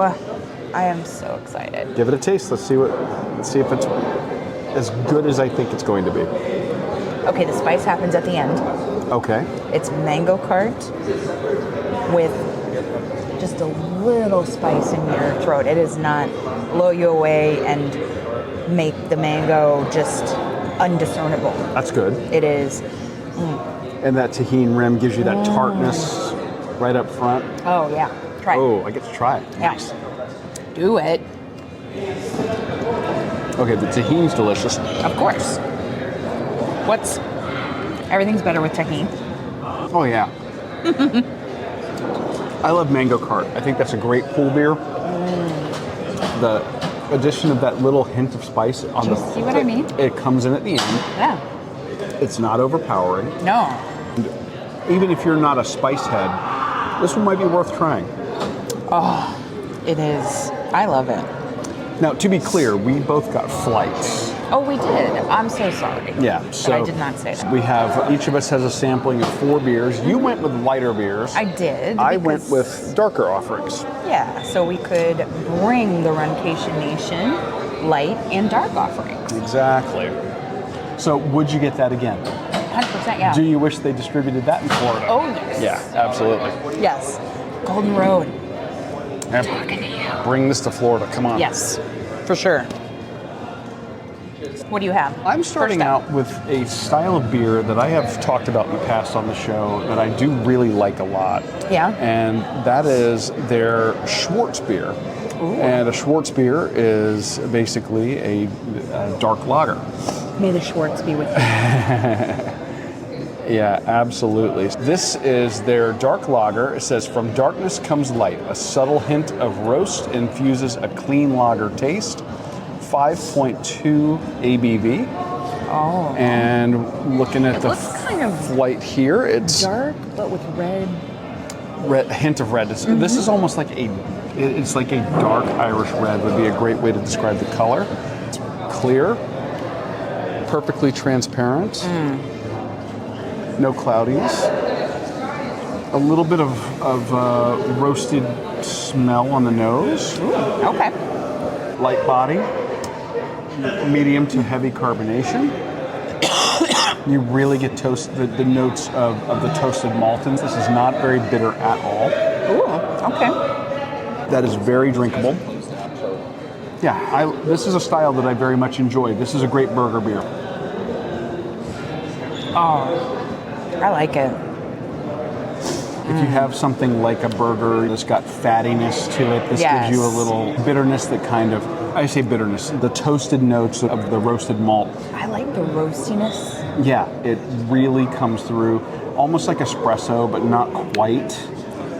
I am so excited. Give it a taste. Let's see if it's as good as I think it's going to be. Okay, the spice happens at the end. Okay. It's mango cart with just a little spice in your throat. It does not blow you away and make the mango just undiscernible. That's good. It is. And that tahini rim gives you that tartness right up front. Oh yeah, try it. Oh, I get to try it. Yeah. Nice. Do it. Okay, the tahini's delicious. Of course. Everything's better with tahini. Oh yeah. I love Mango Cart. I think that's a great pool beer. The addition of that little hint of spice on Do you see what I mean? It comes in at the end. Yeah. It's not overpowering. No. Even if you're not a spice head, this one might be worth trying. Oh, it is. I love it. Now, to be clear, we both got flights Oh, we did. I'm so sorry. Yeah, but I did not say that. We have, each of us has a sampling of 4 beers. You went with lighter beers. I did. I went with darker offerings. Yeah, so we could bring the Runcation Nation light and dark offerings. Exactly. So would you get that again? 100%, yeah. Do you wish they distributed that in Florida? Oh, yes. Yeah, absolutely. Yes. Golden Road. Bring this to Florida. Come on. Yes, for sure. What do you have? I'm starting out with a style of beer that I have talked about in the past on the show that I do really like a lot. Yeah. And that is their Schwartz beer. Ooh. And a Schwartz beer is basically a dark lager. May the Schwartz be with you. Yeah, absolutely. This is their dark lager. It says, "From darkness comes light. A subtle hint of roast infuses a clean lager taste. 5.2 ABV." Oh. And looking at the kind of flight here, it's dark, but with red. Hint of red. This is almost like it's like a dark Irish red would be a great way to describe the color. Clear, perfectly transparent. No cloudiness. A little bit of roasted smell on the nose. Ooh, okay. Light body. Medium to heavy carbonation. You really get the notes of the toasted maltons. This is not very bitter at all. Ooh, okay. That is very drinkable. Yeah, this is a style that I very much enjoy. This is a great burger beer. Oh, I like it. If you have something like a burger that's got fattiness to it, this gives you a little bitterness that kind of, I say bitterness, the toasted notes of the roasted malt. I like the roastiness. Yeah, it really comes through, almost like espresso, but not quite.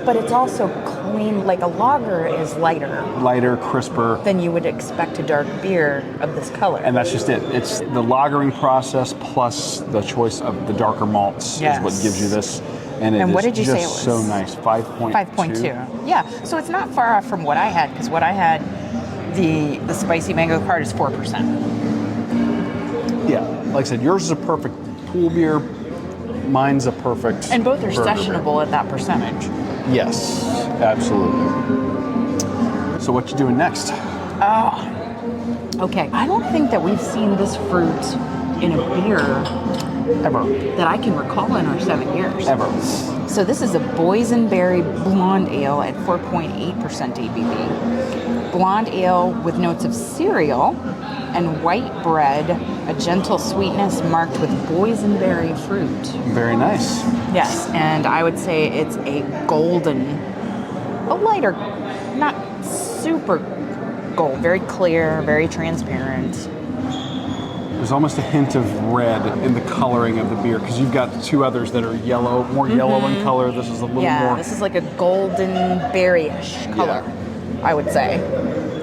But it's also clean, like a lager is lighter. Lighter, crisper. Than you would expect a dark beer of this color. And that's just it. It's the lagering process plus the choice of the darker malts is what gives you this. And what did you say it was? So nice. 5.2. 5.2. Yeah. So it's not far off from what I had, because what I had, the spicy mango card is 4%. Yeah. Like I said, yours is a perfect pool beer. Mine's a perfect. And both are sessionable at that percentage. Yes, absolutely. So what you doing next? Oh. Okay. I don't think that we've seen this fruit in a beer ever that I can recall in our 7 years. Ever. So this is a boysenberry blonde ale at 4.8% ABV. Blonde ale with notes of cereal and white bread, a gentle sweetness marked with boysenberry fruit. Very nice. Yes, and I would say it's a lighter, not super gold, very clear, very transparent. There's almost a hint of red in the coloring of the beer, because you've got 2 others that are yellow, more yellow in color. This is a little more. Yeah, this is like a golden berry-ish color, I would say.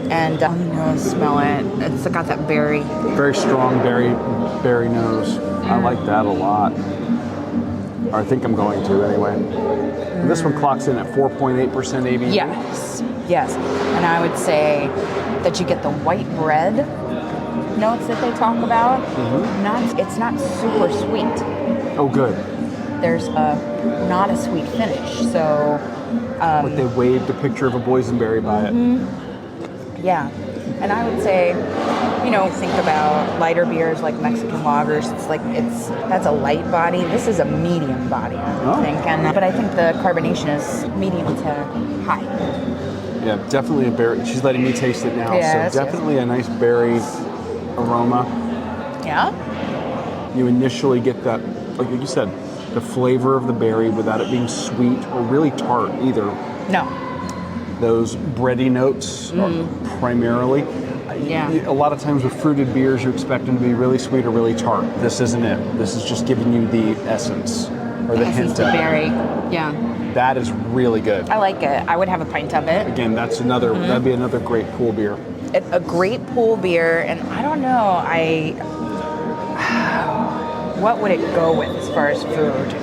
And on the nose, smell it. It's got that berry. Very strong berry nose. I like that a lot. Or I think I'm going to anyway. This one clocks in at 4.8% ABV. Yes. And I would say that you get the white bread notes that they talk about. It's not super sweet. Oh, good. There's not a sweet finish. So. But they waved a picture of a boysenberry by it. Yeah, and I would say, think about lighter beers like Mexican lagers. That's a light body. This is a medium body, I would think. But I think the carbonation is medium to high. Yeah, definitely a berry. She's letting me taste it now. Yeah, so definitely a nice berry aroma. Yeah. You initially get that, like you said, the flavor of the berry without it being sweet or really tart either. No. Those bready notes are primarily. Yeah. A lot of times with fruited beers, you expect them to be really sweet or really tart. This isn't it. This is just giving you the essence or the hint of the berry. Yeah. That is really good. I like it. I would have a pint of it. Again, that's another. That'd be another great pool beer. A great pool beer, and I don't know. What would it go with as far as food?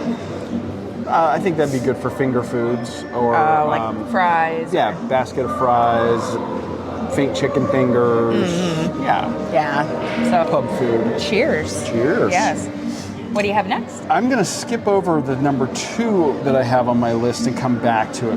I think that'd be good for finger foods or like fries. Yeah, basket of fries. faint chicken fingers. Yeah. Yeah. So Pub food. cheers. Cheers. Yes. What do you have next? I'm going to skip over the number 2 that I have on my list and come back to it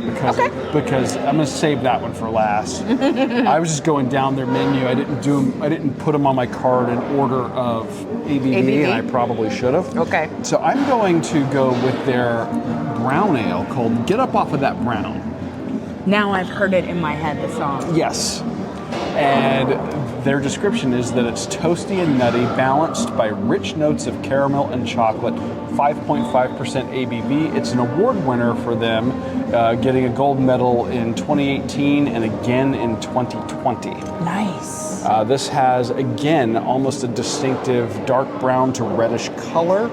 because I'm going to save that one for last. I was just going down their menu. I didn't put them on my card in order of ABV, and I probably should have. Okay. So I'm going to go with their brown ale called Get Up Off of That Brown. Now I've heard it in my head, the song. Yes. And their description is that it's toasty and nutty, balanced by rich notes of caramel and chocolate, 5.5% ABV. It's an award winner for them, getting a gold medal in 2018 and again in 2020. Nice. This has, again, almost a distinctive dark brown to reddish color.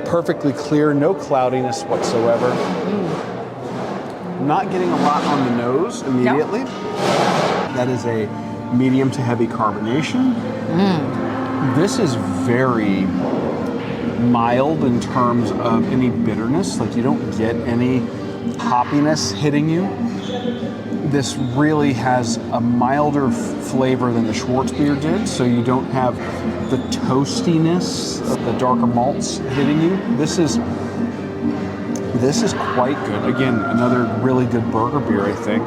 Perfectly clear, no cloudiness whatsoever. Not getting a lot on the nose immediately. No. That is a medium to heavy carbonation. This is very mild in terms of any bitterness. Like, you don't get any hoppiness hitting you. This really has a milder flavor than the Schwarzbier did, so you don't have the toastiness of the darker malts hitting you. This is quite good. Again, another really good burger beer, I think.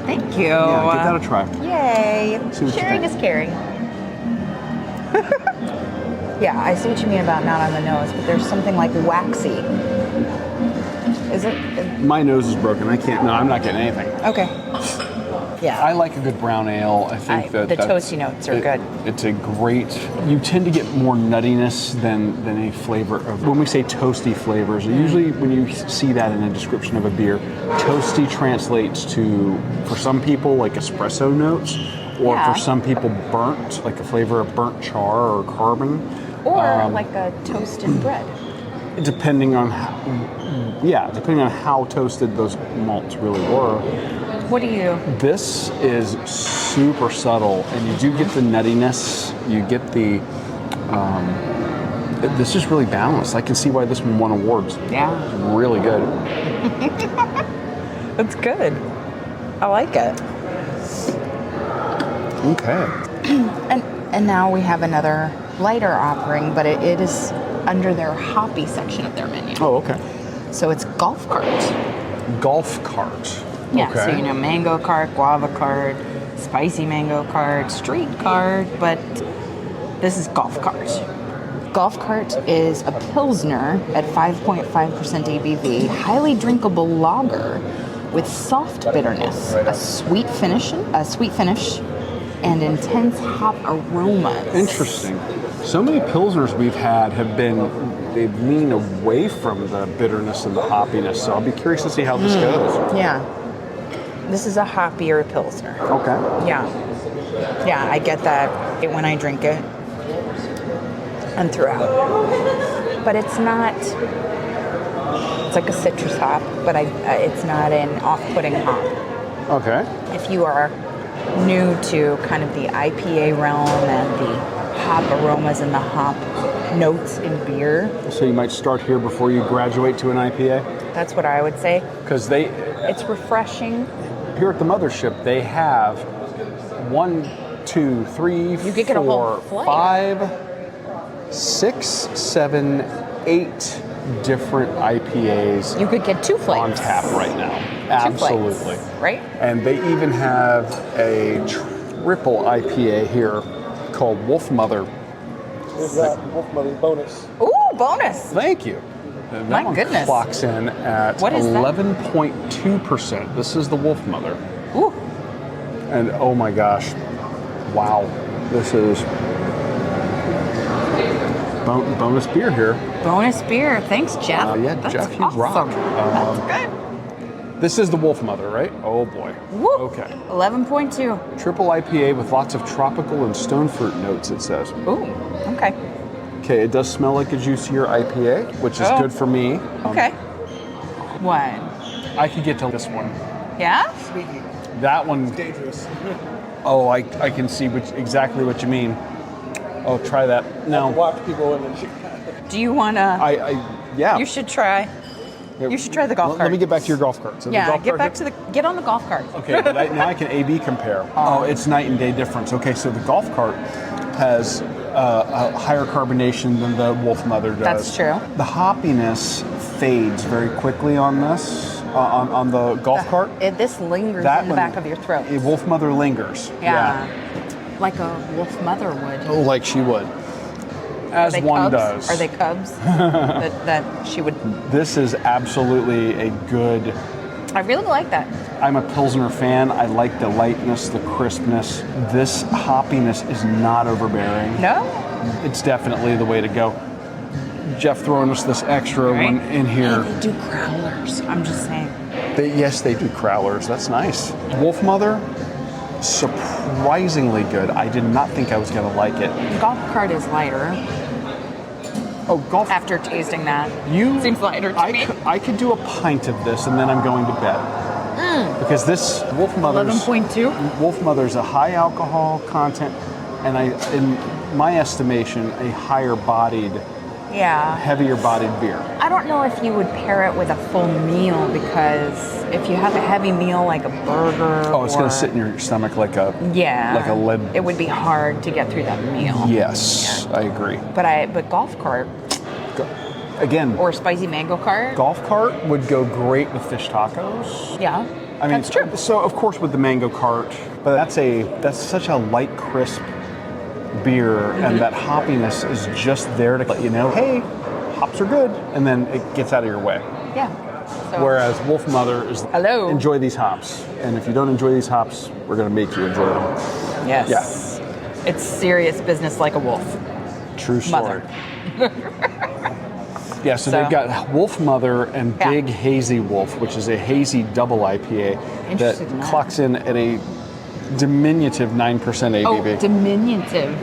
Thank you. Yeah, give that a try. Yay. See what you Sharing think. is caring. Yeah, I see what you mean about not on the nose, but there's something like waxy. Is it? My nose is broken. I'm not getting anything. Okay. Yeah. I like a good brown ale. I think the toasty notes are good. It's a great. You tend to get more nuttiness than a flavor of. When we say toasty flavors, usually when you see that in a description of a beer, toasty translates to, for some people, like espresso notes, or for some people, burnt, like a flavor of burnt char or carbon, or like a toasted bread. Depending on how toasted those malts really were. What do you? This is super subtle, and you do get the nuttiness. You get the. This is really balanced. I can see why this one won awards. Yeah. It's really good. That's good. I like it. Okay. And now we have another lighter offering, but it is under their hoppy section of their menu. Oh, okay. So it's golf cart. Golf cart. Yeah, Okay. so mango cart, guava cart, spicy mango cart, street cart, but this is golf cart. Golf cart is a Pilsner at 5.5% ABV, highly drinkable lager with soft bitterness, a sweet finish, and intense hop aromas. Interesting. So many Pilsners we've had they've leaned away from the bitterness and the hoppiness, so I'll be curious to see how this goes. Yeah. This is a hoppier Pilsner. Okay. Yeah. Yeah, I get that when I drink it and throughout. But it's not, it's like a citrus hop, but it's not an off-putting hop. Okay. If you are new to kind of the IPA realm and the hop aromas and the hop notes in beer. So you might start here before you graduate to an IPA? That's what I would say. Because it's refreshing. Here at the mothership, they have 1, 2, 3, You could get a whole 4, flight. 5, 6, 7, 8 different IPAs You could get 2 flights. on tap right now. Two flights, Absolutely. right? And they even have a triple IPA here called Wolf Mother. This is that Wolf Mother bonus. Ooh, bonus. Thank you. And My that one goodness. clocks in at What is that? 11.2%. This is the Wolf Mother. Ooh. And oh my gosh, wow, this is bonus beer here. Bonus beer. Thanks, Jeff. Yeah, That's Jeff, you awesome. rock. That's good. This is the Wolf Mother, right? Oh boy. Woo. Okay. 11.2. Triple IPA with lots of tropical and stone fruit notes, it says. Ooh. Okay. Okay, it does smell like a juicier IPA, which is good for me. Okay. What? I could get to this one. Yeah? That one. Dangerous. Oh, I can see exactly what you mean. Oh, try that. No. Watch people in the Do you want to? Yeah. You should try. You should try the golf cart. Let me get back to your golf cart. So the Yeah, golf get cart back here- to the get on the golf cart. Okay, but now I can A/B compare. Oh, it's night and day difference. Okay, so the golf cart has a higher carbonation than the Wolf Mother does. That's true. The hoppiness fades very quickly on this, on the golf cart. This lingers That in the one- back of your throat. Wolf Mother lingers. Yeah. Like a wolf mother would. Oh, like she would. As Are they one cubs? does. Are they cubs that she would? This is absolutely a good. I really like that. I'm a Pilsner fan. I like the lightness, the crispness. This hoppiness is not overbearing. No? It's definitely the way to go. Jeff throwing us this extra one in here. Hey, they do growlers. I'm just saying. Yes, they do crowlers. That's nice. Wolf Mother, surprisingly good. I did not think I was going to like it. The golf cart is lighter. Oh, golf. After tasting that, You seems lighter to me. I could do a pint of this and then I'm going to bed. Because this Wolf Mother's 11.2. Wolf Mother's a high alcohol content, and in my estimation, a higher bodied, Yeah. heavier bodied beer. I don't know if you would pair it with a full meal, because if you have a heavy meal like a burger, Oh, it's going or- to sit in your stomach like a yeah, a lead. It would be hard to get through that meal. Yes, I agree. But golf cart Again, or spicy mango cart. golf cart would go great with fish tacos. Yeah, I mean, that's true. So of course with the mango cart, but that's such a light, crisp beer, Mm-hmm. and that hoppiness is just there to let you know, hey, hops are good, and then it gets out of your way. Yeah. So, Whereas Wolf Mother is Hello. enjoy these hops, and if you don't enjoy these hops, we're going to make you enjoy them. yes, it's serious business like a wolf. True story. Mother. Yeah, so they've got Wolf Mother and Yeah. Big Hazy Wolf, which is a hazy double IPA that Interested in that. clocks in at a diminutive 9% ABV. Oh, diminutive.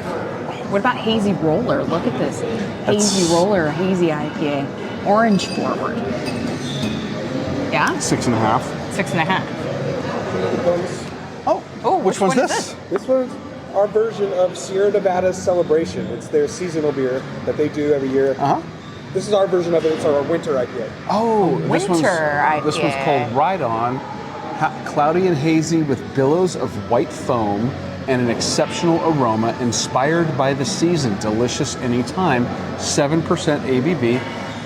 What about hazy roller? Look at this. Hazy roller, hazy IPA. Orange forward. Yeah? 6.5. 6.5. Oh, Oh, which which one's one is this? This one's our version of Sierra Nevada's Celebration. It's their seasonal beer that they do every year. Uh-huh. This is our version of it. It's our winter IPA. Oh, this one's Winter this one's IPA. called Ride On. Cloudy and hazy with billows of white foam and an exceptional aroma inspired by the season. Delicious anytime. 7% ABV.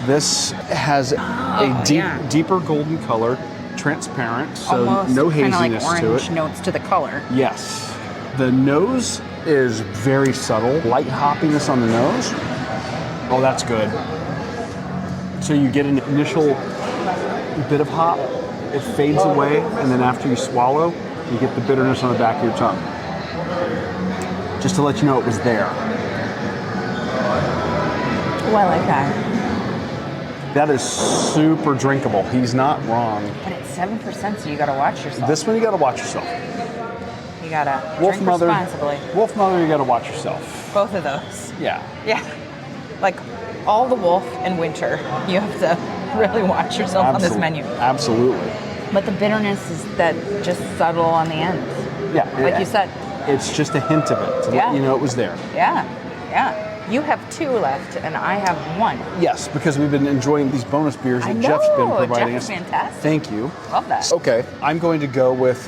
This has a deeper golden color, transparent, so Almost no kind of like haziness to orange it. notes to the color. Yes. The nose is very subtle. Light hoppiness on the nose. Oh, that's good. So you get an initial bit of hop, it fades away, and then after you swallow, you get the bitterness on the back of your tongue. Just to let you know it was there. Oh, I like that. That is super drinkable. He's not wrong. But it's 7%, so you gotta watch yourself. This one you gotta watch yourself. You gotta Wolf drink Mother. responsibly. Wolf Mother, you gotta watch yourself. Both of those. Yeah. Yeah. Like all the wolf and winter. You have to really watch yourself on this menu. Absolutely. But the bitterness is that just subtle on the end. Yeah. Like you said. It's just a hint of it to let you know it was there. Yeah. Yeah. You have 2 left and I have 1. Yes, because we've been enjoying these bonus beers that I Jeff's been know, providing Jeff's us. fantastic. Thank you. Love that. Okay, I'm going to go with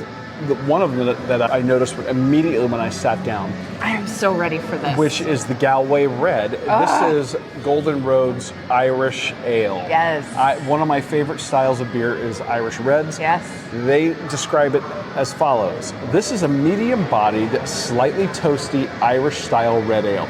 one of them that I noticed immediately when I sat down, I am so ready for this. which is the Galway Red. This is Golden Road's Irish Ale. Yes. One of my favorite styles of beer is Irish Reds. Yes. They describe it as follows. This is a medium-bodied, slightly toasty Irish-style red ale.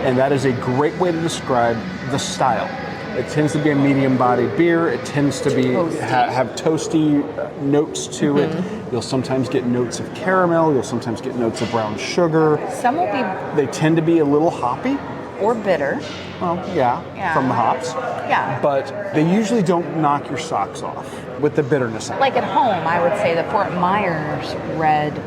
And that is a great way to describe the style. It tends to be a medium-bodied beer. It tends to be Toasty. have toasty notes to it. You'll sometimes get notes of caramel. You'll sometimes get notes of brown sugar. Some will be They tend to be a little hoppy. or bitter. Well, yeah, Yeah. from the hops. Yeah. But they usually don't knock your socks off with the bitterness. Like at home, I would say the Fort Myers Red.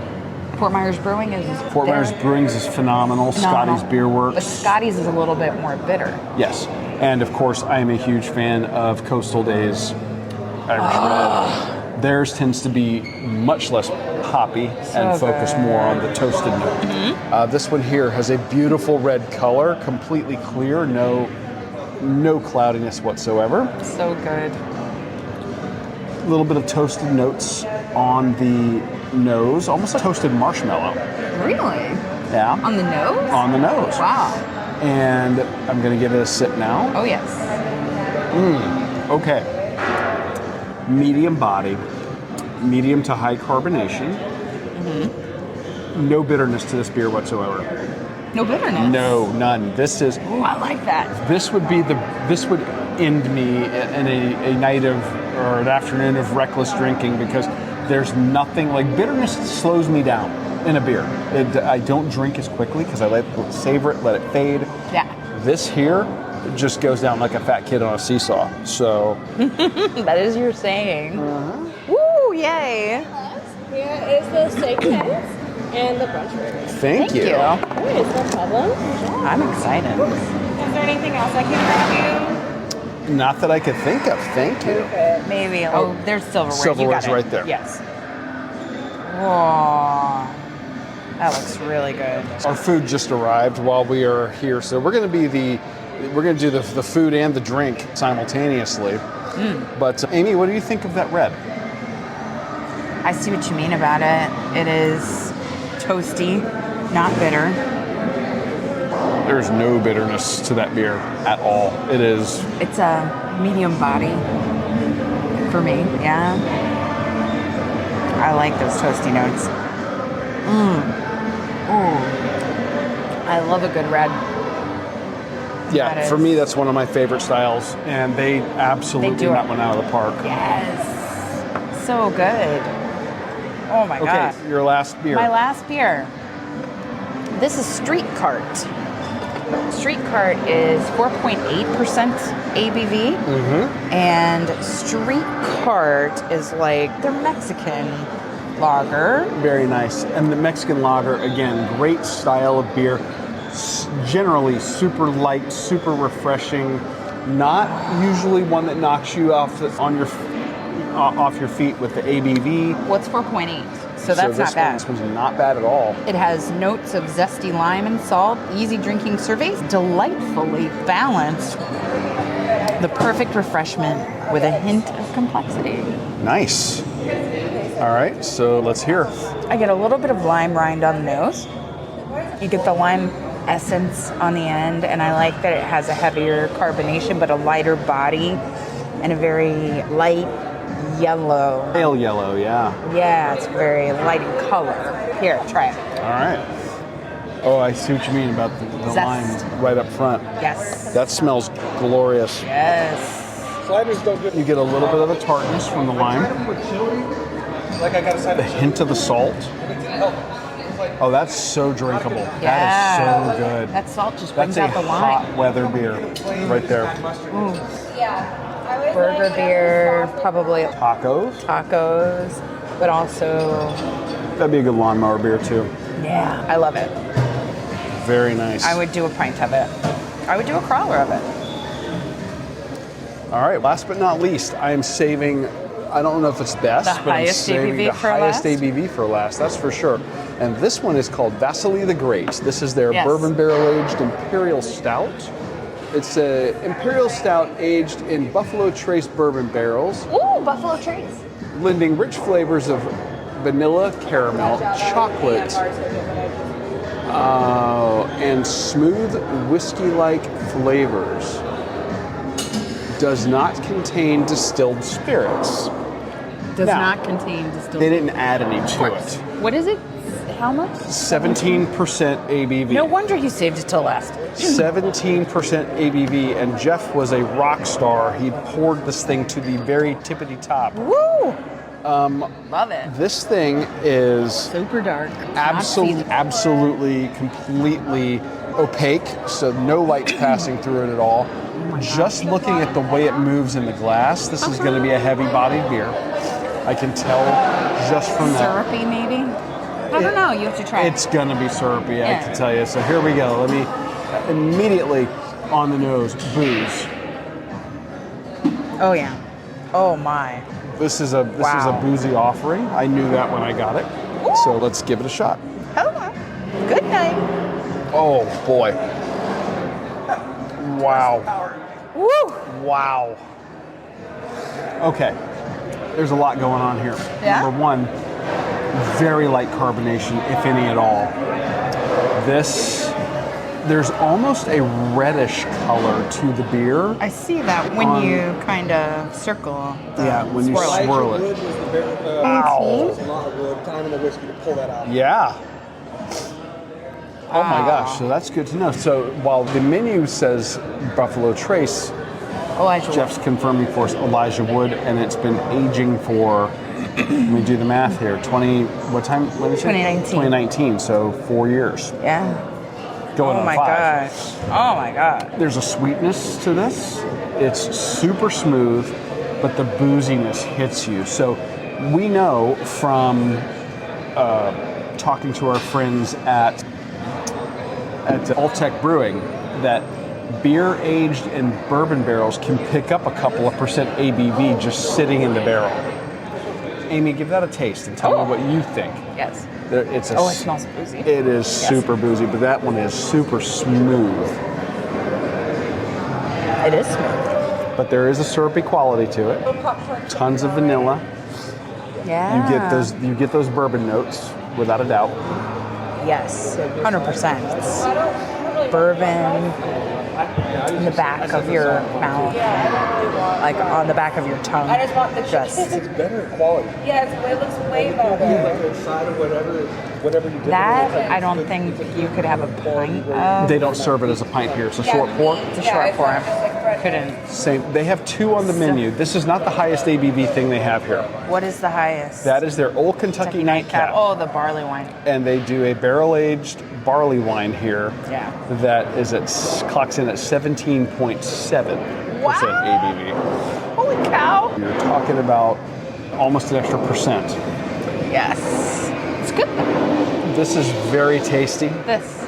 Fort Myers Brewing is Fort Myers Brewing's is phenomenal. Scotty's Beer But Works. Scotty's is a little bit more bitter. Yes. And of course, I am a huge fan of Coastal Days Irish Red. Theirs tends to be much less hoppy and focus more on the toasted note. This one here has a beautiful red color, completely clear, no cloudiness whatsoever. So good. little bit of toasted notes on the nose, almost like toasted marshmallow. Really? Yeah. On the nose? On the nose. Wow. And I'm going to give it a sip now. Oh, yes. Okay. Medium body, medium to high carbonation. No bitterness to this beer whatsoever. No bitterness? No, none. This is. Ooh, I like that. This would end me in a night of, or an afternoon of reckless drinking, because there's nothing like bitterness slows me down in a beer. I don't drink as quickly because I savor it, let it fade. Yeah. This here just goes down like a fat kid on a seesaw. So That is your saying. Woo, yay. Here is the steak knife and the brunch burger. thank you. Alright, no problem. I'm excited. Is there anything else I can grab Not that I could think of. Thank you. Maybe. Oh, there's silverware. Silverware's You got it. right there. Yes. Whoa. That looks really good. Our food just arrived while we are here, so we're going to do the food and the drink simultaneously. But Amy, what do you think of that red? I see what you mean about it. It is toasty, not bitter. There's no bitterness to that beer at all. It is. It's a medium body for me, yeah. I like those toasty notes. I love a good red. Yeah, That for is- me, that's one of my favorite styles, and they absolutely They do knocked it. one out of the park. Yes. So good. Oh my Okay, God. your last beer. My last beer. This is Street Cart. Street Cart is 4.8% ABV. And Street Cart is like their Mexican lager. Very nice. And the Mexican lager, again, great style of beer. Generally super light, super refreshing. Not usually one that knocks you off your feet with the ABV. What's 4.8? So that's not bad. This one's not bad at all. It has notes of zesty lime and salt, easy drinking surveys, delightfully balanced. The perfect refreshment with a hint of complexity. Nice. All right, so let's hear. I get a little bit of lime rind on the nose. You get the lime essence on the end, and I like that it has a heavier carbonation, but a lighter body and a very light yellow. Pale yellow, yeah. Yeah, it's very light in color. Here, try it. All right. Oh, I see what you mean about the Zest. lime right up front. Yes. That smells glorious. Yes. Sliders don't get You get a little bit of the tartness from the lime, like I got a side the of hint of the salt. Oh, that's so drinkable. Yeah. That is so good. That salt just brings That's a out the hot lime. weather beer right there. Burger beer, probably Tacos. tacos, but also, That'd be a good lawnmower beer too. yeah, I love it. Very nice. I would do a pint of it. I would do a crawler of it. All right, last but not least, I am saving, I don't know if it's best, The but I'm highest saving ABV the for highest last? ABV for last, that's for sure. And this one is called Vasily the Great. This is their Yes. bourbon barrel aged Imperial Stout. It's a Imperial Stout aged in Buffalo Trace bourbon barrels, Ooh, Buffalo Trace. blending rich flavors of vanilla, caramel, chocolate, and smooth whiskey-like flavors. Does not contain distilled spirits. Does Now, not contain distilled. They didn't add any to it. What is it? How much? 17% ABV. No wonder you saved it till last. 17% ABV, and Jeff was a rock star. He poured this thing to the very tippity top. Woo! Love it. This thing is Super dark. absolutely, completely opaque, so no light passing through it at all. Just looking at the way it moves in the glass, this is going to be a heavy-bodied beer. I can tell just from that. Syrupy, maybe? I don't know. You have to try It's it. going to be syrupy, I Yeah. can tell you. So here we go. Let me immediately on the nose, booze. Oh, yeah. Oh, my. This is a Wow. boozy offering. I knew that when I got it. So let's give it a shot. Hello. Good night. Oh boy. Wow. Woo! Wow. Okay. There's a lot going on here. Yeah? Number one, very light carbonation, if any at all. There's almost a reddish color to the beer. I see that when you kind of circle. When you swirl it. Wood was the bear, there's a lot of wood, time in the whiskey to pull that out. Yeah. Oh my gosh, so that's good to know. So while the menu says Buffalo Trace, Jeff's confirming for us Elijah Wood, and it's been aging for, let me do the math here, 2019, so 4 years. Yeah. Going on 5. Gosh. Oh my god. There's a sweetness to this. It's super smooth, but the booziness hits you. So we know from talking to our friends at Alltech Brewing that beer aged in bourbon barrels can pick up a couple of percent ABV just sitting in the barrel. Amy, give that a taste and tell me what you think. Yes. It smells boozy. It is super boozy, but that one is super smooth. It is smooth. But there is a syrupy quality to it. Tons of vanilla. Yeah. You get those bourbon notes without a doubt. Yes, 100%. It's bourbon in the back of your mouth, like on the back of your tongue. I just want the It's better quality. Yes, it looks way better. Like inside of whatever you did. That I don't think you could have a pint of. They don't serve it as a pint here. It's a short pour. It's a short pour. Couldn't. Same. They have 2 on the menu. This is not the highest ABV thing they have here. What is the highest? That is their Old Kentucky Nightcap. Oh, the barley wine. And they do a barrel-aged barley wine here. Yeah. That clocks in at 17.7% ABV. Holy cow. You're talking about almost an extra percent. Yes. It's good. This is very tasty. This.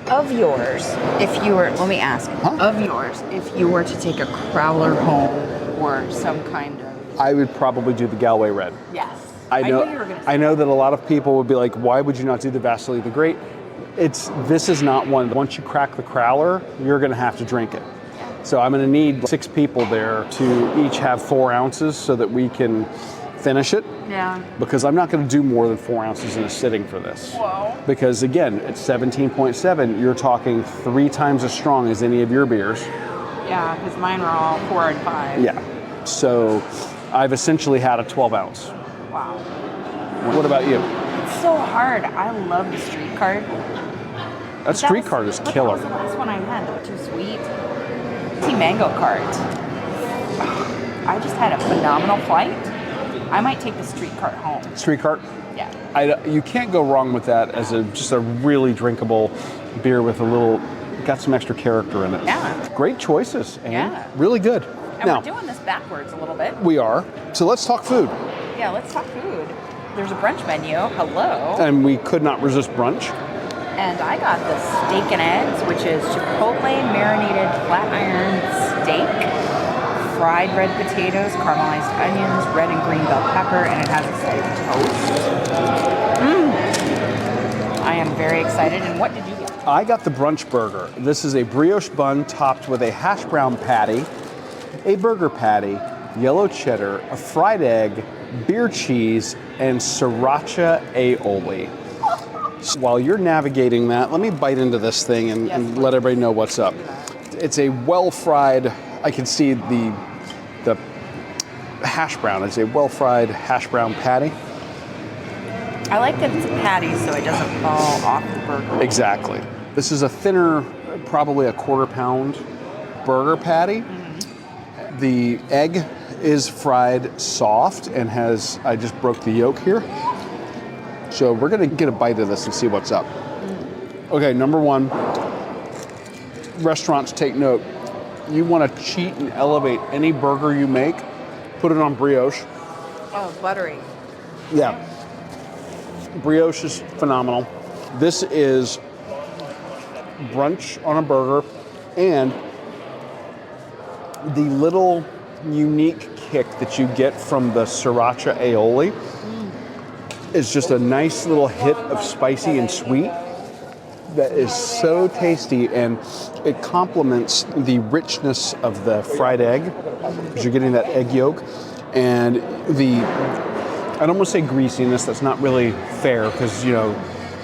Of yours, if you were, let me ask, of yours, if you were to take a crowler home or some kind of. I would probably do the Galway Red. Yes. I know knew you were going to say I know that a lot of people would be like, why would you not do the Vasily the Great? This is not one. Once you crack the crowler, you're going to have to drink it. So I'm going to need 6 people there to each have 4 ounces so that we can finish it. Yeah. Because I'm not going to do more than 4 ounces in a sitting for this. Whoa. Because again, at 17.7, you're talking 3 times as strong as any of your beers. Yeah, because mine are all 4 and 5. Yeah. So I've essentially had a 12 ounce. Wow. What about you? It's so hard. I love the street card. That street card is killer. That was the last one I had. Too sweet. Tea mango cart. I just had a phenomenal flight. I might take the street cart home. Street cart? Yeah. You can't go wrong with that as just a really drinkable beer with got some extra character in it. Yeah. Great choices, Amy. Yeah. Really good. And Now, we're doing this backwards a little bit. we are. So let's talk food. Yeah, let's talk food. There's a brunch menu. Hello. And we could not resist brunch. And I got the steak and eggs, which is chipotle marinated flat iron steak, fried red potatoes, caramelized onions, red and green bell pepper, and it has a side of toast. I am very excited. And what did you get? I got the brunch burger. This is a brioche bun topped with a hash brown patty, a burger patty, yellow cheddar, a fried egg, beer cheese, and sriracha aioli. While you're navigating that, let me bite into this thing and let everybody know what's up. It's a well-fried, I can see the hash brown. It's a well-fried hash brown patty. I like that it's a patty so it doesn't fall off the burger. Exactly. This is a thinner, probably a 1/4 pound burger patty. Mm-hmm. The egg is fried soft and I just broke the yolk here. So we're gonna get a bite of this and see what's up. Okay, number 1, restaurants take note. You wanna cheat and elevate any burger you make, put it on brioche. Oh, buttery. Yeah. Brioche is phenomenal. This is brunch on a burger, and the little unique kick that you get from the sriracha aioli is just a nice little hit of spicy and sweet that is so tasty, and it complements the richness of the fried egg because you're getting that egg yolk, And I don't want to say greasiness, that's not really fair because,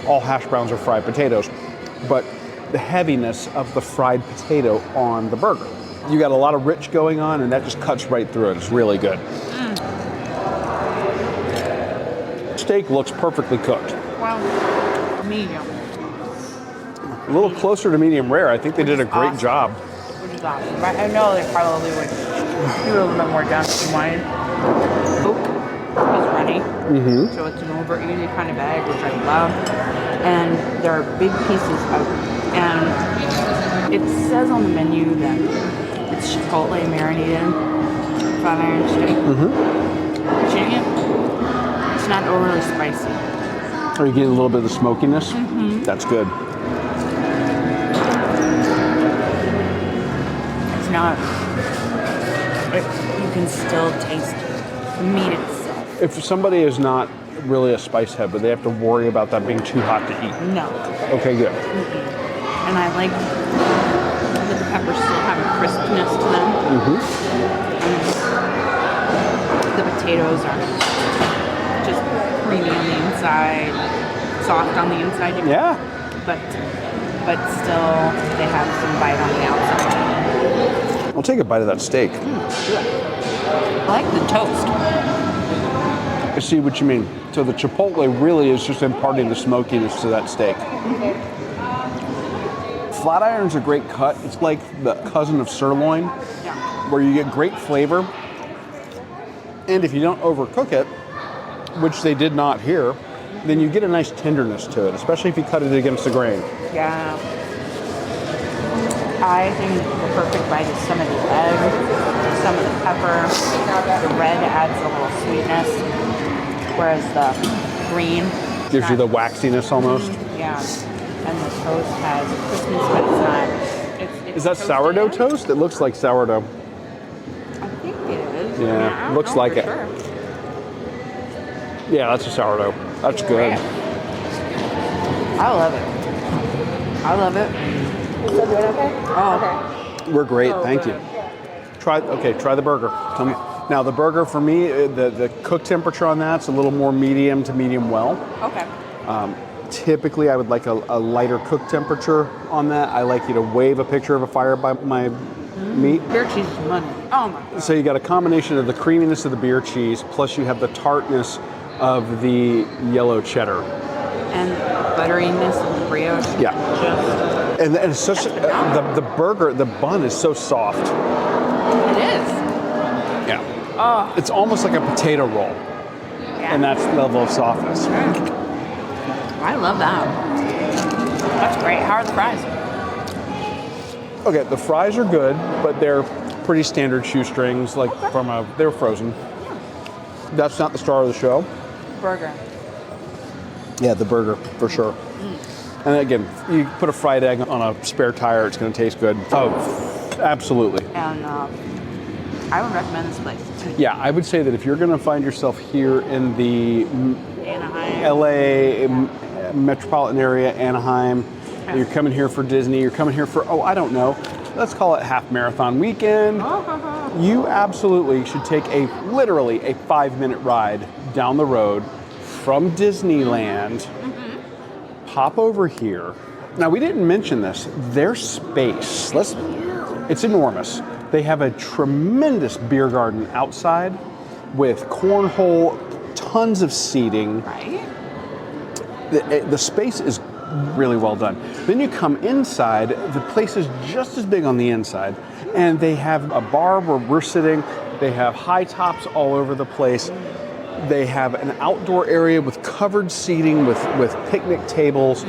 all hash browns are fried potatoes, but the heaviness of the fried potato on the burger. You got a lot of rich going on, and that just cuts right through it. It's really good. Steak looks perfectly cooked. Well, medium. A little closer to medium rare. I think they did a great job. Which is awesome. But I know they probably would do a little bit more done if you wanted. Oak is runny. Mm-hmm. So it's an over easy kind of egg, which I love. And there are big pieces of it. And it says on the menu that it's chipotle marinated flat iron steak. Mm-hmm. Eating it, it's not overly spicy. Are you getting a little bit of the smokiness? Mm-hmm. That's good. It's not. You can still taste the meat itself. If somebody is not really a spice head, but they have to worry about that being too hot to eat. No. Okay, good. Mm-mm. And I like that the peppers still have a crispness to them. Mm-hmm. The potatoes are just creamy on the inside, soft on the inside. Yeah. But still, they have some bite on the outside. I'll take a bite of that steak. I like the toast. I see what you mean. So the chipotle really is just imparting the smokiness to that steak. Mm-hmm. Flat iron's a great cut. It's like the cousin of sirloin, where you get great flavor. And if you don't overcook it, which they did not here, then you get a nice tenderness to it, especially if you cut it against the grain. Yeah. I think the perfect bite is some of the egg, some of the pepper. The red adds a little sweetness, whereas the green Gives you the waxiness almost. Yeah. And the toast has crispness, but it's not. It's Is that sourdough toast? It looks like sourdough. I think it is. Yeah, I don't looks know like for it. sure. Yeah, that's a sourdough. That's good. I love it. I love it. Is that doing okay? Oh, Okay. We're great, thank you. Try the burger. Tell me. Now the burger for me, the cook temperature on that's a little more medium to medium well. okay. Typically, I would like a lighter cook temperature on that. I like you to wave a picture of a fire by my meat. Beer cheese is money. Oh my God. So you got a combination of the creaminess of the beer cheese, plus you have the tartness of the yellow cheddar. And butteriness of the brioche. Yeah. Just, And it's such the burger, the bun is so soft. it is. Yeah. Oh. It's almost like a potato roll. Yeah. And that's the level of softness. I love that. That's great. How are the fries? Okay, the fries are good, but they're pretty standard shoestrings, like they're frozen. That's not the star of the show. Burger. Yeah, the burger, for sure. And again, you put a fried egg on a spare tire, it's going to taste good. Oh, absolutely. And I would recommend this place. Yeah, I would say that if you're going to find yourself here in the Anaheim. LA metropolitan area, Anaheim, and you're coming here for Disney, you're coming here for, let's call it half marathon weekend, you absolutely should take literally a 5-minute ride down the road from Disneyland, pop over here. Now, we didn't mention this, their space, it's enormous. They have a tremendous beer garden outside with cornhole, tons of seating. Right? The space is really well done. Then you come inside, the place is just as big on the inside, and they have a bar where we're sitting. They have high tops all over the place. They have an outdoor area with covered seating with picnic tables.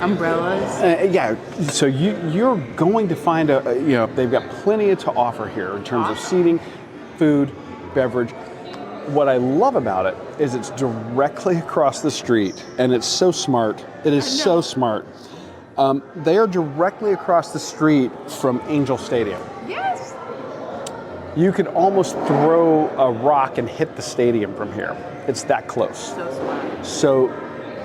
Umbrellas. Yeah, so you're going to find they've got plenty to offer here in terms of seating, food, beverage. What I love about it is it's directly across the street, and it's so smart. It is so smart. They are directly across the street from Angel Stadium. Yes. You could almost throw a rock and hit the stadium from here. It's that close. So smart. So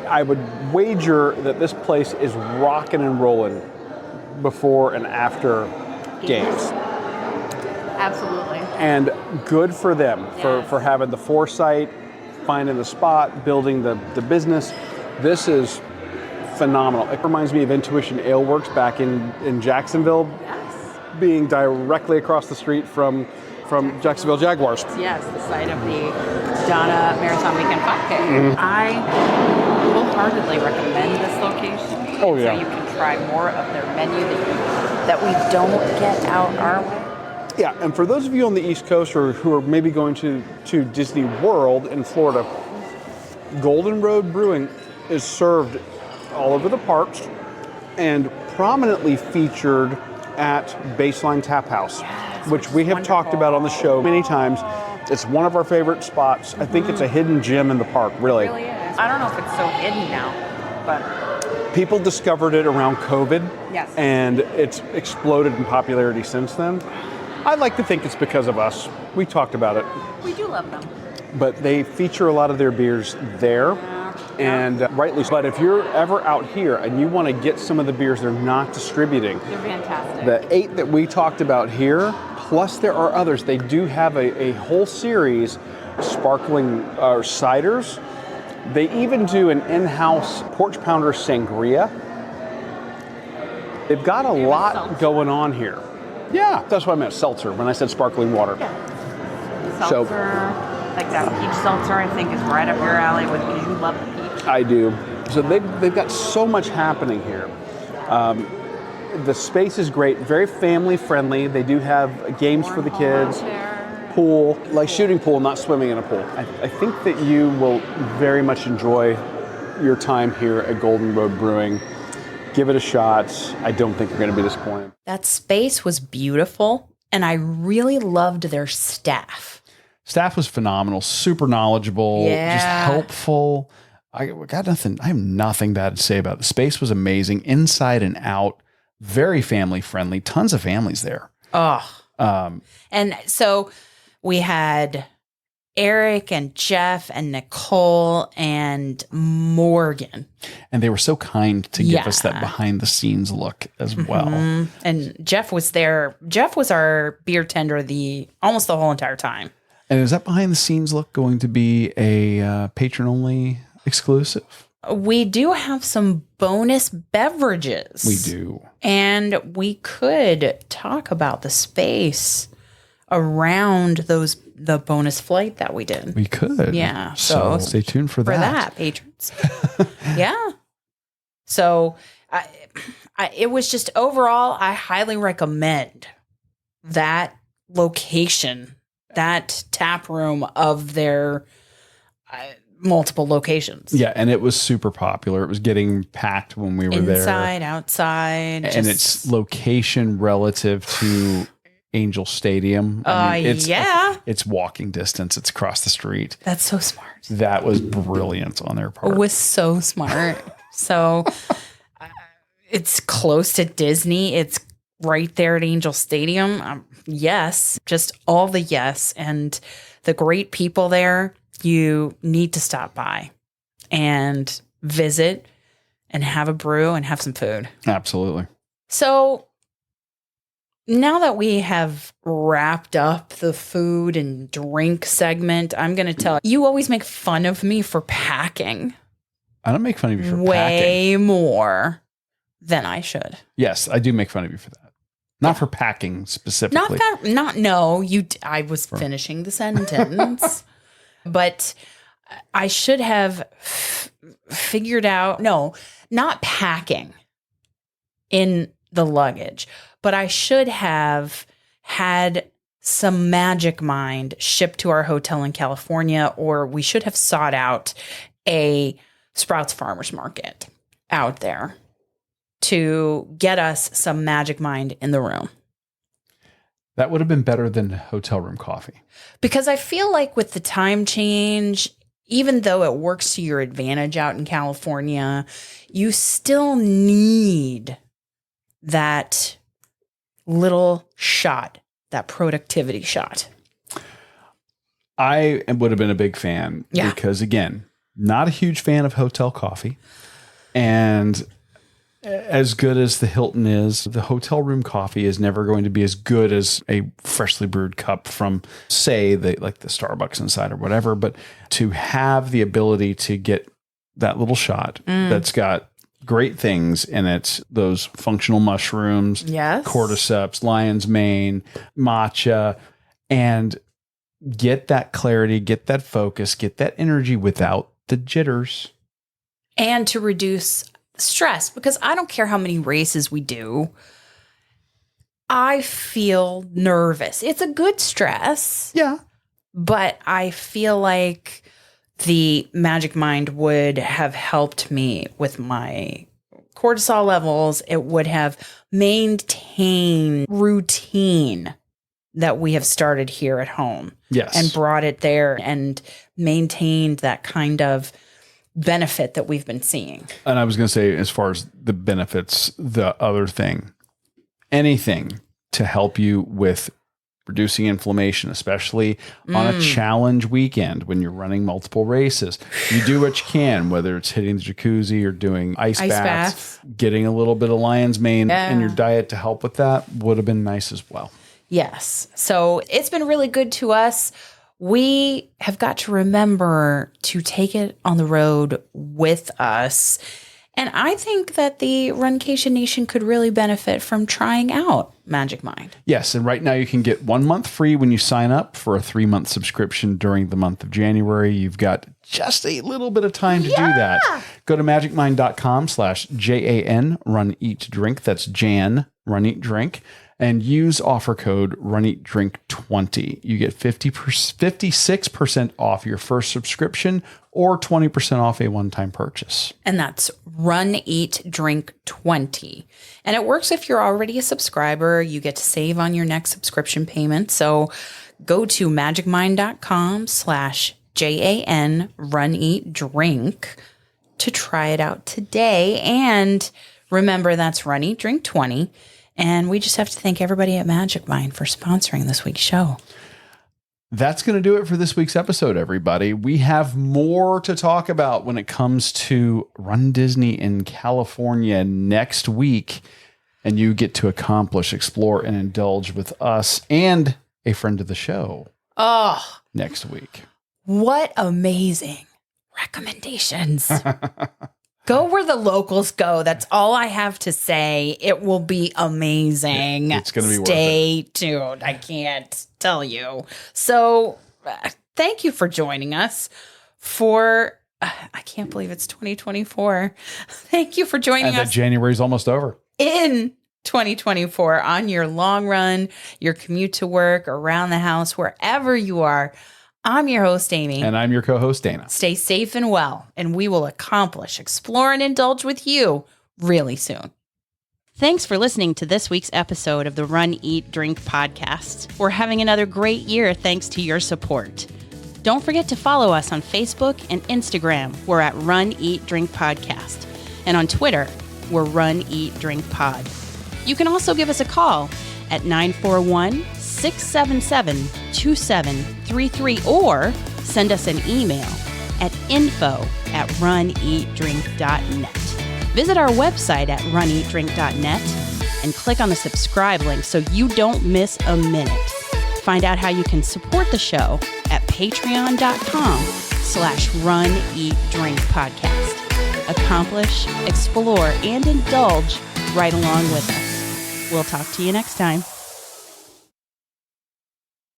I would wager that this place is rocking and rolling before and after games. Absolutely. And good for them for having the foresight, finding the spot, building the business. This is phenomenal. It reminds me of Intuition Ale Works back in Jacksonville, being directly across the street from Jacksonville Jaguars. Yes, the site of the Donna Marathon Weekend 5K. I wholeheartedly recommend this location. Oh, yeah. So you can try more of their menu that we don't get out our way. Yeah, and for those of you on the East Coast or who are maybe going to Disney World in Florida, Golden Road Brewing is served all over the parks and prominently featured at Baseline Tap House, which we have talked about on the show many times. It's one of our favorite spots. I think it's a hidden gem in the park, really. It really is. I don't know if it's so hidden now, but people discovered it around COVID, yes, and it's exploded in popularity since then. I'd like to think it's because of us. We talked about it. we do love them. But they feature a lot of their beers there, and rightly so. But if you're ever out here and you want to get some of the beers they're not distributing, They're fantastic. the 8 that we talked about here, plus there are others. They do have a whole series, sparkling ciders. They even do an in-house porch pounder sangria. They've got a lot going on here. Yeah, that's what I meant, seltzer, when I said sparkling water. Seltzer, like that peach seltzer, I think is right up your alley with you. You love the peach. I do. So they've got so much happening here. The space is great, very family friendly. They do have games for the kids, pool, like shooting pool, not swimming in a pool. I think that you will very much enjoy your time here at Golden Road Brewing. Give it a shot. I don't think you're going to be disappointed. That space was beautiful, and I really loved their staff. Staff was phenomenal, super knowledgeable, just helpful. I have nothing bad to say about it. The space was amazing, inside and out, very family friendly, tons of families there. And so we had Eric and Jeff and Nicole and Morgan. And they were so kind to give us that behind the scenes look as well. And Jeff was there. Jeff was our beer tender almost the whole entire time. And is that behind the scenes look going to be a patron only exclusive? We do have some bonus beverages. We do. And we could talk about the space around the bonus flight that we did. We could. Yeah. So stay tuned for that. For that, patrons. Yeah. So it was just overall, I highly recommend that location, that tap room of their multiple locations. Yeah, and it was super popular. It was getting packed when we were there. Inside, outside. And its location relative to Angel Stadium. It's walking distance. It's across the street. That's so smart. That was brilliant on their part. It was so smart. So it's close to Disney. It's right there at Angel Stadium. Yes, just all the yes. And the great people there, you need to stop by and visit and have a brew and have some food. Absolutely. So now that we have wrapped up the food and drink segment, I'm going to tell you always make fun of me for packing. I don't make fun of you for way packing. more than I should. Yes, I do make fun of you for that. Not for packing specifically. I was finishing the sentence. But I should have figured out, not packing in the luggage, but I should have had some Magic Mind shipped to our hotel in California, or we should have sought out a Sprouts Farmers Market out there to get us some Magic Mind in the room. That would have been better than hotel room coffee. Because I feel like with the time change, even though it works to your advantage out in California, you still need that little shot, that productivity shot. I would have been a big fan because, again, not a huge fan of hotel coffee. And as good as the Hilton is, the hotel room coffee is never going to be as good as a freshly brewed cup from, say, the Starbucks inside or whatever. But to have the ability to get that little shot that's got great things in it, those functional mushrooms, Yes. cordyceps, lion's mane, matcha, and get that clarity, get that focus, get that energy without the jitters. And to reduce stress, because I don't care how many races we do, I feel nervous. It's a good stress. Yeah. But I feel like the Magic Mind would have helped me with my cortisol levels. It would have maintained routine that we have started here at home. Yes. And brought it there and maintained that kind of benefit that we've been seeing. And I was going to say, as far as the benefits, the other thing, anything to help you with reducing inflammation, especially on a challenge weekend when you're running multiple races. You do what you can, whether it's hitting the jacuzzi or doing ice baths. Getting a little bit of lion's mane in your diet to help with that would have been nice as well. Yes. So it's been really good to us. We have got to remember to take it on the road with us. And I think that the Runcation Nation could really benefit from trying out Magic Mind. Yes. And right now you can get 1 month free when you sign up for a 3-month subscription during the month of January. You've got just a little bit of time to do that. Go to magicmind.com/JAN Run Eat Drink. That's Jan Run Eat Drink. And use offer code RunEatDrink20. You get 56% off your first subscription or 20% off a one-time purchase. And that's RunEatDrink20. And it works if you're already a subscriber. You get to save on your next subscription payment. So go to magicmind.com/JAN Run Eat Drink to try it out today. And remember, that's RunEatDrink20. And we just have to thank everybody at Magic Mind for sponsoring this week's show. That's going to do it for this week's episode, everybody. We have more to talk about when it comes to Run Disney in California next week. And you get to accomplish, explore, and indulge with us and a friend of the show next week. What amazing recommendations. Go where the locals go. That's all I have to say. It will be amazing. It's going to be worth it. Stay tuned. I can't tell you. So thank you for joining us for, I can't believe it's 2024. Thank you for joining and us. that January's almost over. In 2024 on your long run, your commute to work, around the house, wherever you are. I'm your host, Amy. And I'm your co-host, Dana. Stay safe and well, and we will accomplish, explore, and indulge with you really soon. Thanks for listening to this week's episode of the Run, Eat, Drink podcast. We're having another great year thanks to your support. Don't forget to follow us on Facebook and Instagram. We're at Run, Eat, Drink Podcast. And on Twitter, we're Run, Eat, Drink Pod. You can also give us a call at 941-677-2733 or send us an email at info@runeatdrink.net. Visit our website at runeatdrink.net and click on the subscribe link so you don't miss a minute. Find out how you can support the show at patreon.com/runeatdrinkpodcast. Accomplish, explore, and indulge right along with us. We'll talk to you next time.